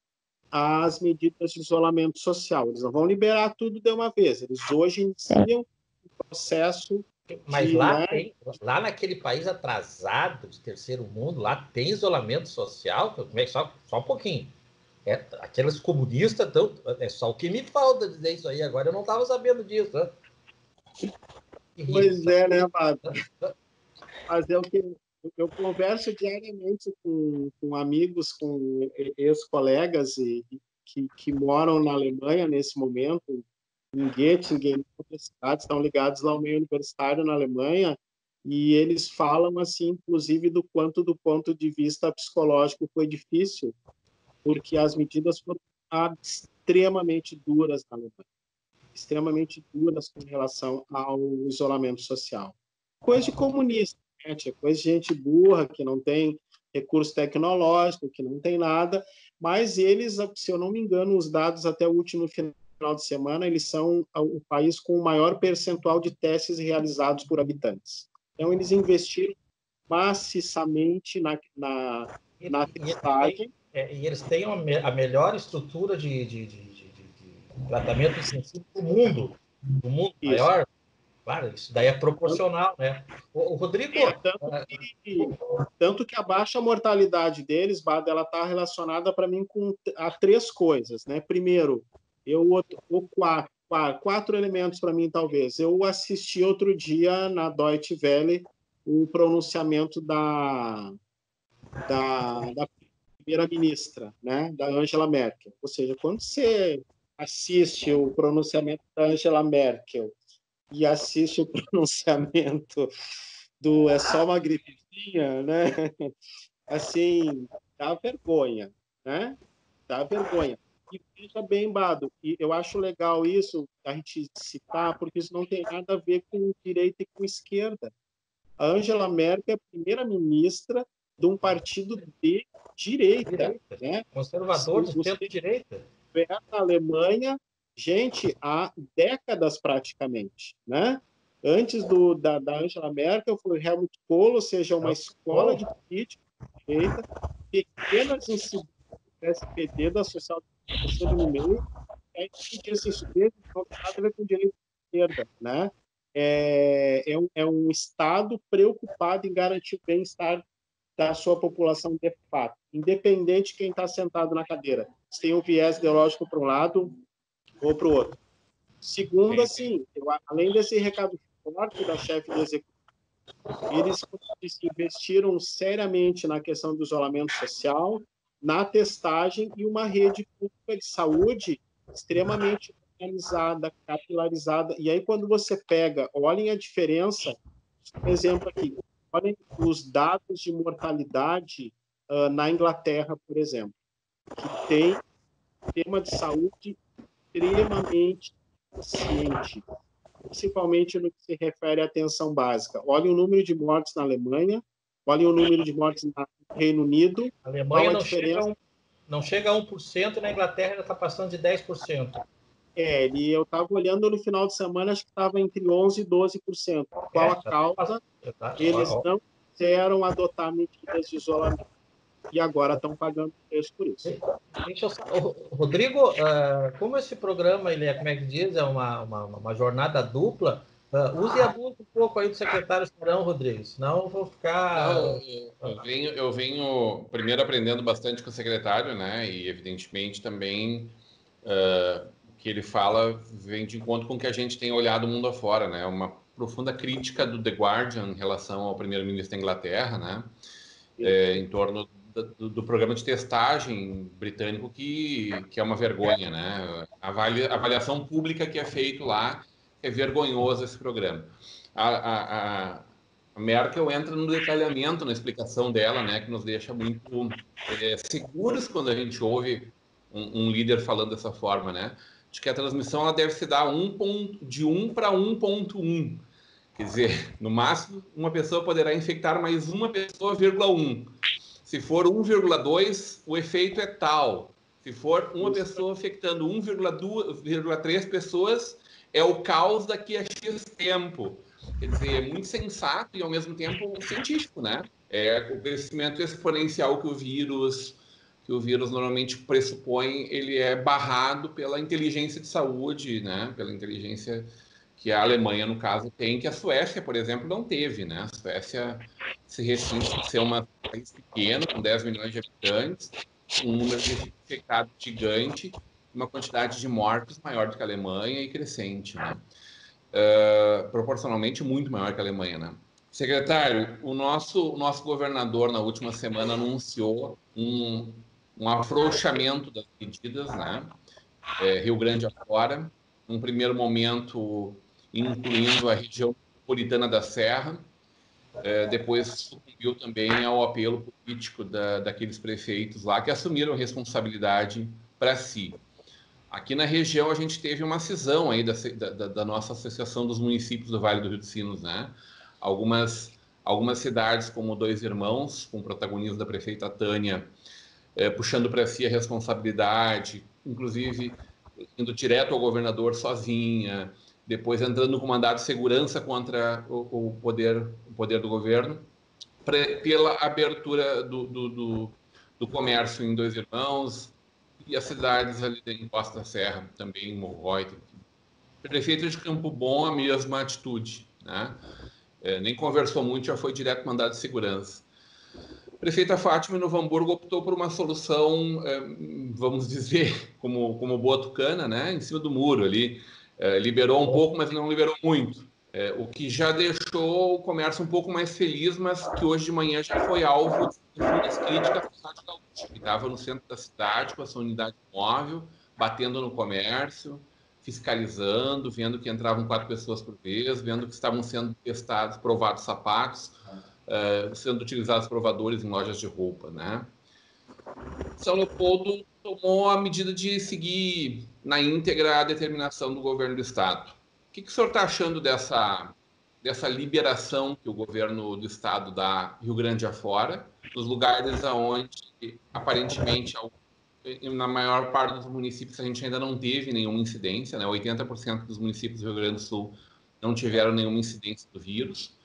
as medidas de isolamento social. Eles não vão liberar tudo de uma vez. Eles hoje iniciam o processo. Mas lá naquele país atrasado de terceiro mundo, lá tem isolamento social? Como é que só um pouquinho? Aqueles comunistas é só o que me falta dizer isso aí. Agora eu não estava sabendo disso. Né? Pois é, né, Fábio? Mas é o que eu converso diariamente com amigos, com ex-colegas que moram na Alemanha nesse momento, em Göttingen, universidades, estão ligados lá ao meio universitário na Alemanha, e eles falam, assim, inclusive, do quanto, do ponto de vista psicológico, foi difícil, porque as medidas foram extremamente duras na Alemanha, extremamente duras com relação ao isolamento social. Coisa de comunista, né? Coisa de gente burra, que não tem recurso tecnológico, que não tem nada, mas eles, se eu não me engano, os dados até o último final de semana, eles são o país com o maior percentual de testes realizados por habitantes. Então, eles investiram maciçamente na testagem. E eles têm a melhor estrutura de tratamento intensivo do mundo. Do mundo maior. Claro, isso daí é proporcional, né? O Rodrigo... Tanto que a baixa mortalidade deles, Bada, ela está relacionada para mim a 3 coisas, né? Primeiro, quatro elementos para mim, talvez. Eu assisti outro dia na Deutsche Welle o pronunciamento da primeira-ministra, né? Da Angela Merkel. Ou seja, quando você assiste o pronunciamento da Angela Merkel e assiste o pronunciamento é só uma gripezinha, né? Assim, dá vergonha, né? Dá vergonha. E veja bem, Bado, e eu acho legal isso, a gente citar, porque isso não tem nada a ver com direita e com esquerda. A Angela Merkel é a primeira-ministra de um partido de direita. Né? Conservador de centro-direita. Na Alemanha, gente, há décadas praticamente, né? Antes da Angela Merkel, foi o Helmut Kohl, ou seja, uma escola de política de direita, pequenas incidências do SPD, da social-democracia no meio, e aí disse isso mesmo, não tem nada a ver com direita e esquerda, né? É um Estado preocupado em garantir o bem-estar da sua população de fato, independente de quem está sentado na cadeira, têm um viés ideológico para um lado ou para o outro. Segundo, assim, além desse recado forte da chefe de executivo, eles investiram seriamente na questão do isolamento social, na testagem e uma rede pública de saúde extremamente organizada, capilarizada. E aí, quando você pega, olhem a diferença, um exemplo aqui, olhem os dados de mortalidade na Inglaterra, por exemplo, que tem um sistema de saúde extremamente eficiente, principalmente no que se refere à atenção básica. Olhem o número de mortes na Alemanha, olhem o número de mortes no Reino Unido. A Alemanha não chega a 1%, e na Inglaterra já está passando de 10%. Eu estava olhando no final de semana, acho que estava entre 11% e 12%. Qual a causa? Eles não quiseram adotar medidas de isolamento. E agora estão pagando preço por isso. Rodrigo, como esse programa, ele é, como é que diz, é uma jornada dupla, use e abuse um pouco aí do secretário Serão, Rodrigo, senão eu vou ficar... Eu venho primeiro aprendendo bastante com o secretário, né, e evidentemente também o que ele fala vem de encontro com o que a gente tem olhado o mundo afora, né, uma profunda crítica do The Guardian em relação ao primeiro-ministro da Inglaterra, né, em torno do programa de testagem britânico que é uma vergonha, né? A avaliação pública que é feito lá é vergonhoso esse programa. A Merkel entra no detalhamento na explicação dela, né? Que nos deixa muito seguros quando a gente ouve um líder falando dessa forma, né? De que a transmissão ela deve se dar de 1 para 1,1. Quer dizer, no máximo, uma pessoa poderá infectar mais uma pessoa, 1,1. Se for 1,2, o efeito é tal. Se for uma pessoa infectando 1,3 pessoas, é o caos daqui a X tempo. Quer dizer, é muito sensato e, ao mesmo tempo, científico, né? É o crescimento exponencial que o vírus normalmente pressupõe, ele é barrado pela inteligência de saúde, né? Pela inteligência que a Alemanha, no caso, tem, que a Suécia, por exemplo, não teve, né? A Suécia se restringe a ser um país pequeno, com 10 milhões de habitantes, um número de infectados gigante, uma quantidade de mortes maior do que a Alemanha e crescente, né? Proporcionalmente muito maior que a Alemanha, né? Secretário, o nosso governador, na última semana, anunciou um afrouxamento das medidas, né? Rio Grande afora, num primeiro momento incluindo a região metropolitana da Serra, depois sucumbiu também ao apelo político daqueles prefeitos lá que assumiram responsabilidade para si. Aqui na região a gente teve uma cisão aí da nossa Associação dos Municípios do Vale do Rio dos Sinos, né? Algumas cidades, como Dois Irmãos, com o protagonismo da prefeita Tânia, puxando para si a responsabilidade, inclusive indo direto ao governador sozinha, depois entrando com mandado de segurança contra o poder do governo, pela abertura do comércio em Dois Irmãos e as cidades ali em Costa da Serra, também em Morrói. Prefeito de Campo Bom, a mesma atitude, né? Nem conversou muito, já foi direto mandado de segurança. A prefeita Fátima, em Novo Hamburgo, optou por uma solução, vamos dizer, como boa tucana, né? Em cima do muro ali. Liberou um pouco, mas não liberou muito. O que já deixou o comércio um pouco mais feliz, mas que hoje de manhã já foi alvo de profundas críticas do Rádio Gaúcho, que estava no centro da cidade com a sua unidade móvel, batendo no comércio, fiscalizando, vendo que entravam 4 pessoas por vez, vendo que estavam sendo testados, provados sapatos, sendo utilizados provadores em lojas de roupa, né? São Leopoldo tomou a medida de seguir na íntegra a determinação do governo do estado. O que o senhor está achando dessa liberação que o governo do estado dá Rio Grande afora, nos lugares onde, aparentemente, na maior parte dos municípios, a gente ainda não teve nenhuma incidência, né? 80% dos municípios do Rio Grande do Sul não tiveram nenhuma incidência do vírus,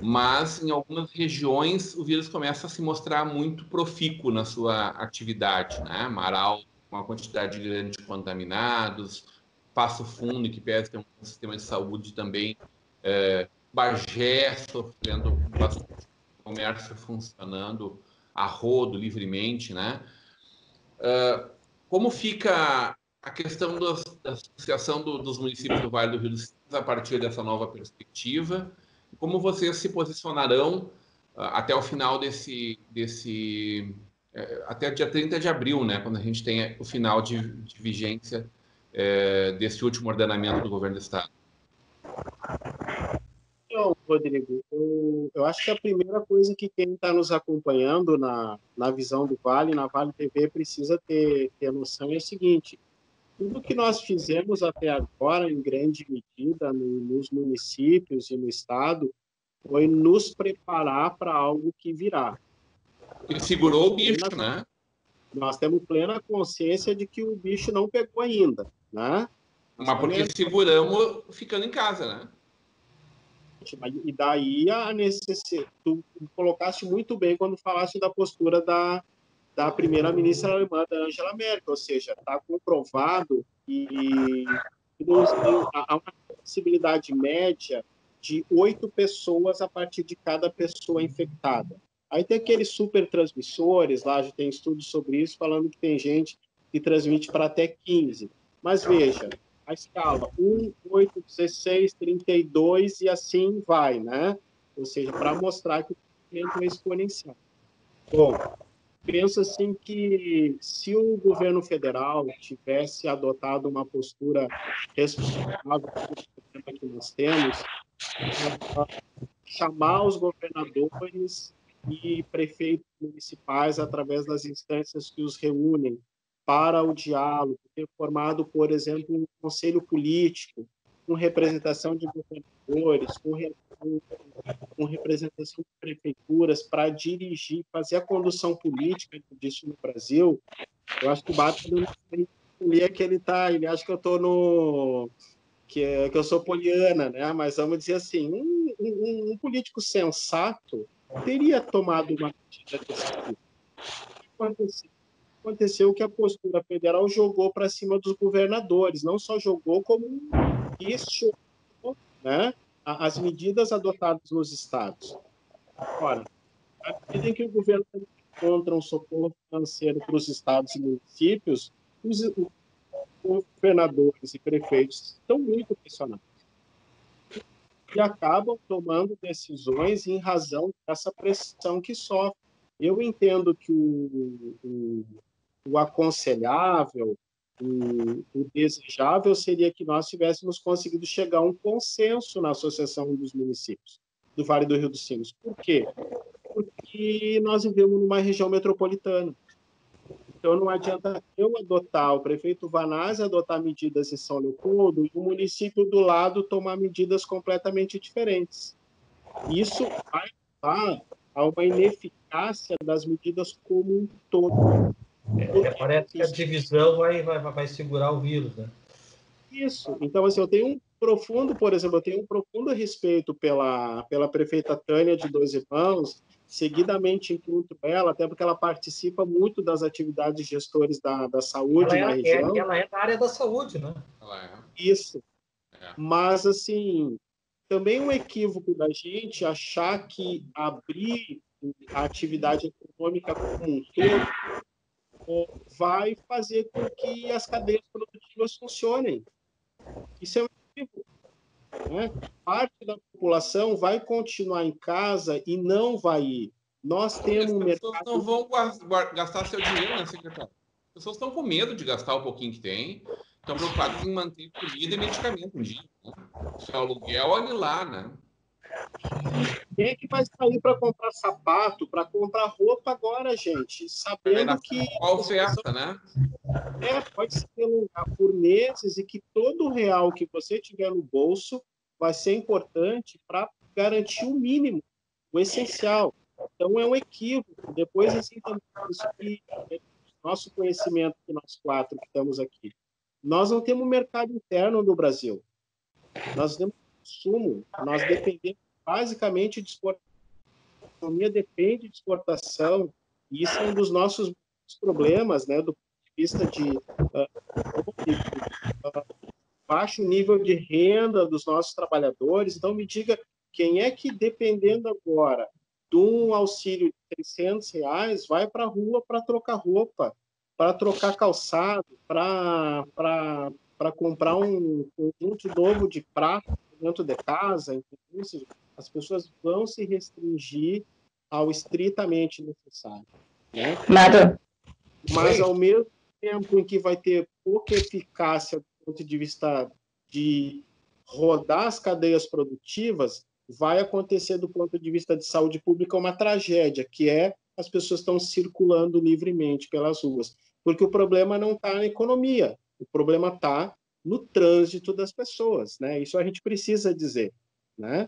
mas em algumas regiões o vírus começa a se mostrar muito profícuo na sua atividade, né? Marau, com uma quantidade grande de contaminados, Passo Fundo, que pese ter um sistema de saúde também, Bagé sofrendo bastante, comércio funcionando a rodo, livremente, né? como fica a questão da associação dos municípios do Vale do Rio dos Sinos a partir dessa nova perspectiva? Como vocês se posicionarão até o final até dia 30 de abril, né, quando a gente tem o final de vigência desse último ordenamento do governo do Estado? Então, Rodrigo, eu acho que a primeira coisa que quem está nos acompanhando na visão do Vale, na Vale TV, precisa ter noção é o seguinte: tudo que nós fizemos até agora, em grande medida, nos municípios e no Estado, foi nos preparar para algo que virá. Ele segurou o bicho, né? Nós temos plena consciência de que o bicho não pegou ainda, né? Mas porque seguramos ficando em casa, né? E daí a necessidade. Tu colocaste muito bem quando falaste da postura da primeira-ministra alemã, da Angela Merkel, ou seja, está comprovado que há uma possibilidade média de 8 pessoas a partir de cada pessoa infectada. Aí tem aqueles super transmissores, lá a gente tem estudos sobre isso, falando que tem gente que transmite para até 15. Mas veja, a escala 1, 8, 16, 32 e assim vai, né? Ou seja, para mostrar que o crescimento é exponencial. Bom, penso assim que se o governo federal tivesse adotado uma postura responsável do problema que nós temos, chamar os governadores e prefeitos municipais através das instâncias que os reúnem para o diálogo, ter formado, por exemplo, um conselho político com representação de governadores, com representação de prefeituras para dirigir, fazer a condução política disso no Brasil. Eu acho que o Bato é que ele acha que eu estou no que eu sou poliana, né? Mas vamos dizer assim, um político sensato teria tomado uma medida desse tipo. Aconteceu que a postura federal jogou para cima dos governadores, não só jogou, como questionou, né, as medidas adotadas nos estados. Ora, à medida em que o governo encontra um socorro financeiro para os estados e municípios, os governadores e prefeitos estão muito pressionados e acabam tomando decisões em razão dessa pressão que sofrem. Eu entendo que o aconselhável, o desejável seria que nós tivéssemos conseguido chegar a um consenso na Associação dos Municípios do Vale do Rio dos Sinos. Por quê? Porque nós vivemos numa região metropolitana. Então, não adianta o prefeito Vanazzi adotar medidas em São Leopoldo e o município do lado tomar medidas completamente diferentes. Isso vai levar a uma ineficácia das medidas como um todo. Parece que a divisão vai segurar o vírus, né? Isso. Então, assim, eu tenho um profundo respeito pela prefeita Tânia de Dois Irmãos, seguidamente encontro ela, até porque ela participa muito das atividades de gestores da saúde na região. Ela é da área da saúde, né? Isso. Mas, assim, também um equívoco da gente achar que abrir a atividade econômica como um todo vai fazer com que as cadeias produtivas funcionem. Isso é um equívoco, né? Parte da população vai continuar em casa e não vai ir. Nós temos um mercado... As pessoas não vão gastar seu dinheiro, né, secretário? As pessoas estão com medo de gastar o pouquinho que tem, estão preocupadas em manter comida e medicamento um dia. Né? Se é aluguel, olhe lá, né? Quem é que vai sair para comprar sapato, para comprar roupa agora, gente? Sabendo que... Qual oferta, né? Pode se prolongar por meses e que todo real que você tiver no bolso vai ser importante para garantir o mínimo, o essencial. Então, é um equívoco. Depois, assim, também, isso que nosso conhecimento, que nós 4 que estamos aqui, nós não temos mercado interno no Brasil. Nós temos consumo, nós dependemos basicamente de exportação. A economia depende de exportação, e isso é um dos nossos problemas, né, do vista de baixo nível de renda dos nossos trabalhadores. Então, me diga, quem é que, dependendo agora de um auxílio de R$600, vai para a rua para trocar roupa? para trocar calçado, para comprar um conjunto novo de prato dentro de casa. Então, ou seja, as pessoas vão se restringir ao estritamente necessário, né? Mas ao mesmo tempo em que vai ter pouca eficácia do ponto de vista de rodar as cadeias produtivas, vai acontecer do ponto de vista de saúde pública uma tragédia, que é as pessoas estão circulando livremente pelas ruas. Porque o problema não está na economia, o problema está no trânsito das pessoas, né? Isso a gente precisa dizer, né?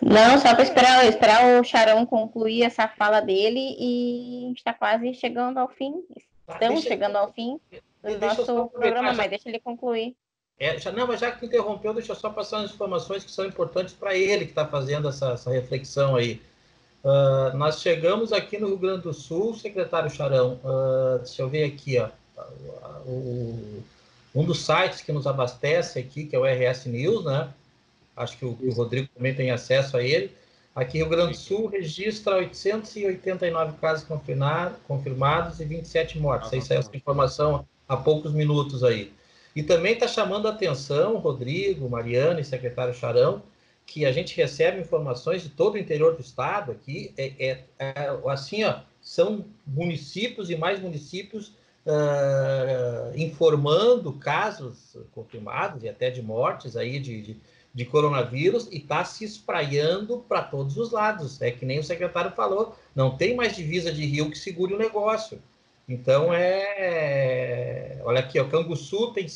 Não, só para esperar o Charão concluir essa fala dele e a gente está quase chegando ao fim. Estamos chegando ao fim do nosso programa, mas deixa ele concluir. Mas já que tu interrompeu, deixa eu só passar umas informações que são importantes para ele que está fazendo essa reflexão aí. Nós chegamos aqui no Rio Grande do Sul, secretário Charão, deixa eu ver aqui, ó, um dos sites que nos abastece aqui, que é o RS News, né? Acho que o Rodrigo também tem acesso a ele. Aqui, Rio Grande do Sul registra 889 casos confirmados e 27 mortes. Isso é essa informação há poucos minutos aí. E também está chamando a atenção, Rodrigo, Mariana e secretário Charão, que a gente recebe informações de todo o interior do estado aqui. Assim, ó, são municípios e mais municípios informando casos confirmados e até de mortes aí de coronavírus, e está se espraiando para todos os lados. É que nem o secretário falou, não tem mais divisa de rio que segure o negócio. Então, olha aqui, o Canguçu tem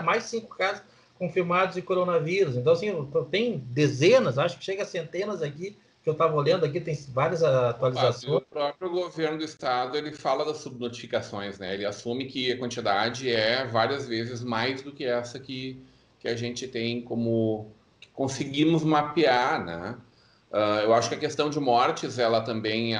mais 5 casos confirmados de coronavírus. Então, assim, tem dezenas, acho que chega a centenas aqui, que eu estava olhando aqui, tem várias atualizações. O próprio governo do estado, ele fala das subnotificações, né? Ele assume que a quantidade é várias vezes mais do que essa que a gente tem como que conseguimos mapear, né? Eu acho que a questão de mortes, ela também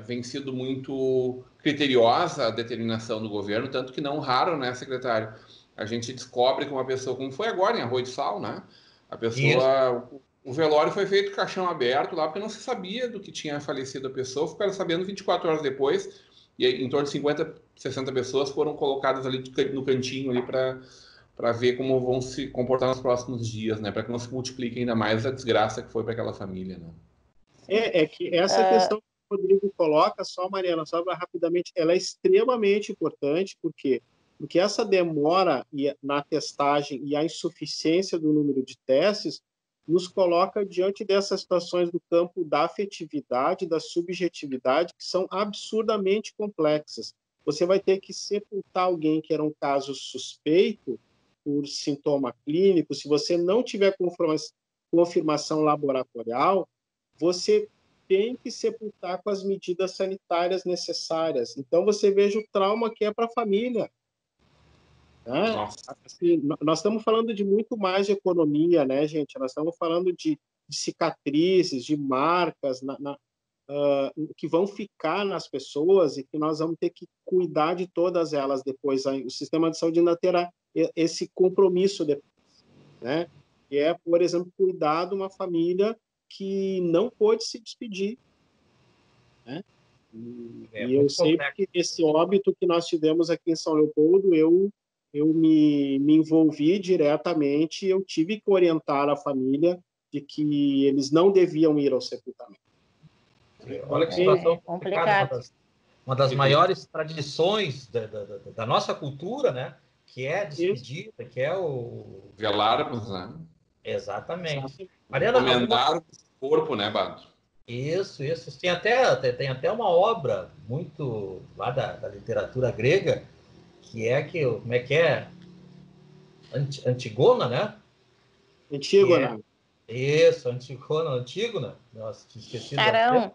vem sido muito criteriosa a determinação do governo, tanto que não raro, né, secretário? A gente descobre que uma pessoa, como foi agora em Arroio do Sal, né? A pessoa, o velório foi feito caixão aberto lá, porque não se sabia do que tinha falecido a pessoa, ficaram sabendo 24 horas depois, e em torno de 50, 60 pessoas foram colocadas ali no cantinho ali para ver como vão se comportar nos próximos dias, né? Para que não se multiplique ainda mais a desgraça que foi para aquela família, né? É que essa questão que o Rodrigo coloca, só, Mariana, só rapidamente, ela é extremamente importante, porque essa demora na testagem e a insuficiência do número de testes nos coloca diante dessas situações do campo da afetividade, da subjetividade, que são absurdamente complexas. Você vai ter que sepultar alguém que era um caso suspeito por sintoma clínico, se você não tiver confirmação laboratorial, você tem que sepultar com as medidas sanitárias necessárias. Então, você veja o trauma que é para a família. Né? Assim, nós estamos falando de muito mais de economia, né, gente? Nós estamos falando de cicatrizes, de marcas que vão ficar nas pessoas e que nós vamos ter que cuidar de todas elas depois. O sistema de saúde ainda terá esse compromisso depois, né? Que é, por exemplo, cuidar de uma família que não pôde se despedir, né? E eu sei que esse óbito que nós tivemos aqui em São Leopoldo, eu me envolvi diretamente, eu tive que orientar a família de que eles não deviam ir ao sepultamento. Olha que situação complicada. Uma das maiores tradições da nossa cultura, né? Que é a despedida, que é o... Velarmos, né? Exatamente. Mariana, comentar o corpo, né, Bato? Isso. Tem até uma obra muito lá da literatura grega, que é como é que é? Antígona, né? Antígona. Isso, Antígona. Nossa, tinha esquecido. Caramba.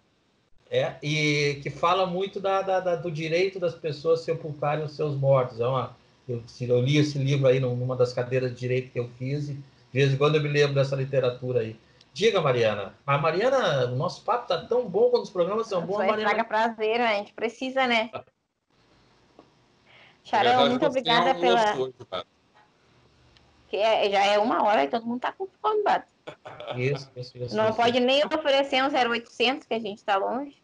E que fala muito do direito das pessoas sepultarem os seus mortos. Eu li esse livro aí numa das cadeiras de direito que eu fiz, e de vez em quando eu me lembro dessa literatura aí. Diga, Mariana. A Mariana, o nosso papo tá tão bom quando os programas são bons. Mariana... Traga prazer, né? A gente precisa, né? Charão, muito obrigada pela... já é 1h e todo mundo tá com fome, Bato. Isso. Não pode nem oferecer um 0800, que a gente tá longe.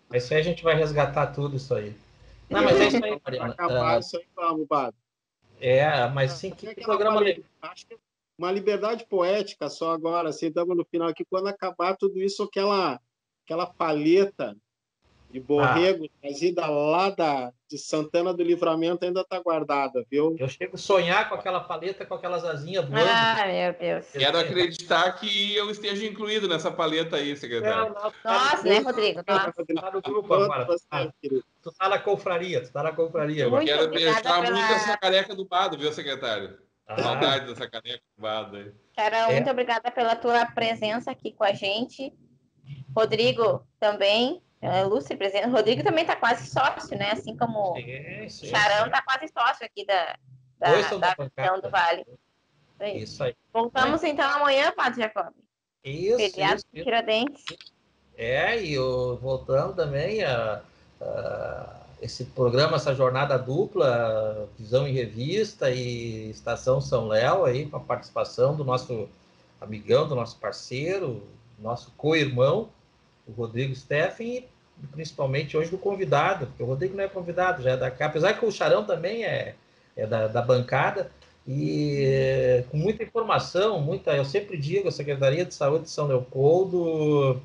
Mas aí a gente vai resgatar tudo isso aí. Não, mas é isso aí, Para Mariana. acabar isso aí, vamos, Bado. Mas sim, Até que que ela programa legal. acho que uma liberdade poética só agora, assim, estamos no final aqui, quando acabar tudo isso, aquela palheta de Ah, borrego trazida lá de Santana do Livramento ainda está guardada, viu? eu chego a sonhar com aquela paleta, com aquelas asinhas voando. Ah, meu Deus. Quero acreditar que eu esteja incluído nessa paleta aí, secretário. Não, tu tá no Nós, né, grupo, Rodrigo? Cara, Nós. tu tá no grupo todos agora. vocês, querido. Tu tá na confraria, tu tá na confraria Eu agora. Muito quero obrigada deixar muito essa pela. careca do Bado, viu, secretário? Ah, Saudade dessa careca do Bado aí. Carol, muito é. obrigada pela tua presença aqui com a gente. Rodrigo também, ilustre presença. Rodrigo também está quase sócio, né? Assim como Sim, o sim, Charão sim. está quase sócio aqui Dois são da da visão do bancada. Vale. Isso. Isso aí. Voltamos então amanhã, Padre Jacob. Isso, Feriado isso, de isso. Tiradentes. Voltando também esse programa, essa jornada dupla, Visão em Revista e Estação São Léo, aí, com a participação do nosso amigão, do nosso parceiro, nosso co-irmão, o Rodrigo Steffen, e principalmente hoje do convidado, porque o Rodrigo não é convidado, já é da cá, apesar que o Charão também é da bancada, e com muita informação, eu sempre digo, a Secretaria de Saúde de São Leopoldo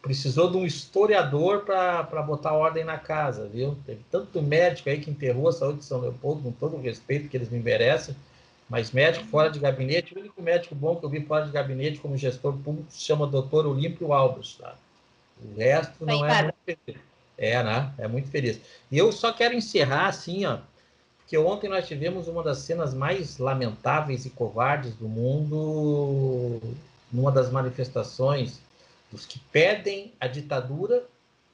precisou de um historiador para botar ordem na casa, viu? Teve tanto médico aí que enterrou a saúde de São Leopoldo, com todo o respeito que eles me merecem, mas médico fora de gabinete, o único médico bom que eu vi fora de gabinete como gestor público se chama Dr. Olímpio Albers, tá? O resto Aí, não é Padre. muito feliz. Né? É muito feliz. E eu só quero encerrar assim, ó, porque ontem nós tivemos uma das cenas mais lamentáveis e covardes do mundo, numa das manifestações dos que pedem a ditadura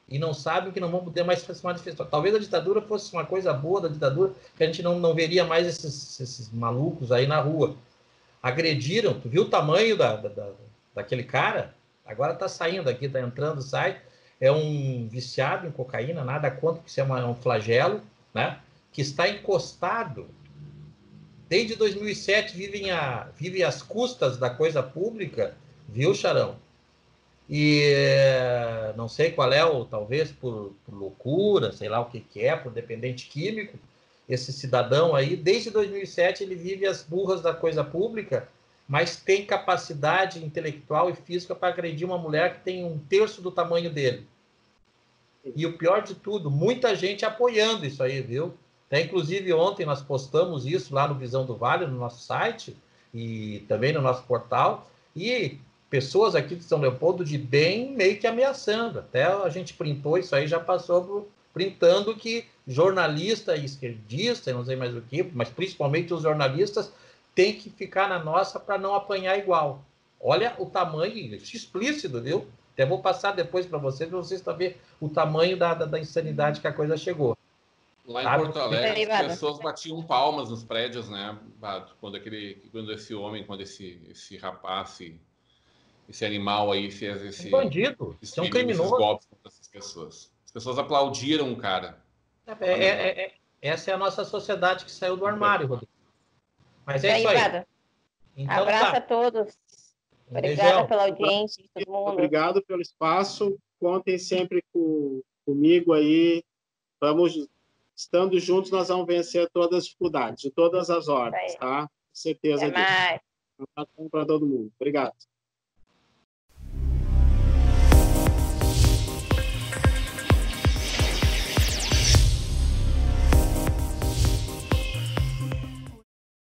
e não sabem que não vão poder mais se manifestar. Talvez a ditadura fosse uma coisa boa da ditadura, que a gente não veria mais esses malucos aí na rua. Agrediram, tu viu o tamanho daquele cara? Agora está saindo aqui, está entrando, sai. É um viciado em cocaína, nada contra, que isso é um flagelo, né? Que está encostado. Desde 2007 vivem às custas da coisa pública, viu, Charão? E não sei qual é, ou talvez por loucura, sei lá o que é, por dependente químico, esse cidadão aí, desde 2007 ele vive as burras da coisa pública, mas tem capacidade intelectual e física para agredir uma mulher que tem um terço do tamanho dele. E o pior de tudo, muita gente apoiando isso aí, viu? Até, inclusive, ontem nós postamos isso lá no Visão do Vale, no nosso site, e também no nosso portal, e pessoas aqui de São Leopoldo de bem meio que ameaçando. Até a gente printou isso aí, já passou printando que jornalista e esquerdista, não sei mais o que, mas principalmente os jornalistas, têm que ficar na nossa para não apanhar igual. Olha o tamanho, explícito, viu? Até vou passar depois para vocês também o tamanho da insanidade que a coisa chegou. Lá em Sabe? Porto Alegre, as Derivado. pessoas batiam palmas nos prédios, né, Bato? Quando esse rapaz, esse animal aí fez Um bandido, isso é um esses criminoso. golpes contra essas pessoas. As pessoas aplaudiram o cara. Essa é a nossa sociedade que saiu do armário, Rodrigo. Mas é isso Aí, aí. Padre. Então Abraço tá. a todos. Um Obrigada beijão. pela audiência de todo mundo. Obrigado pelo espaço. Contem sempre comigo aí. Estando juntos, nós vamos vencer todas as dificuldades, de todas as ordens, tá? Com certeza Até disso. mais. Um abraço para todo mundo. Obrigado.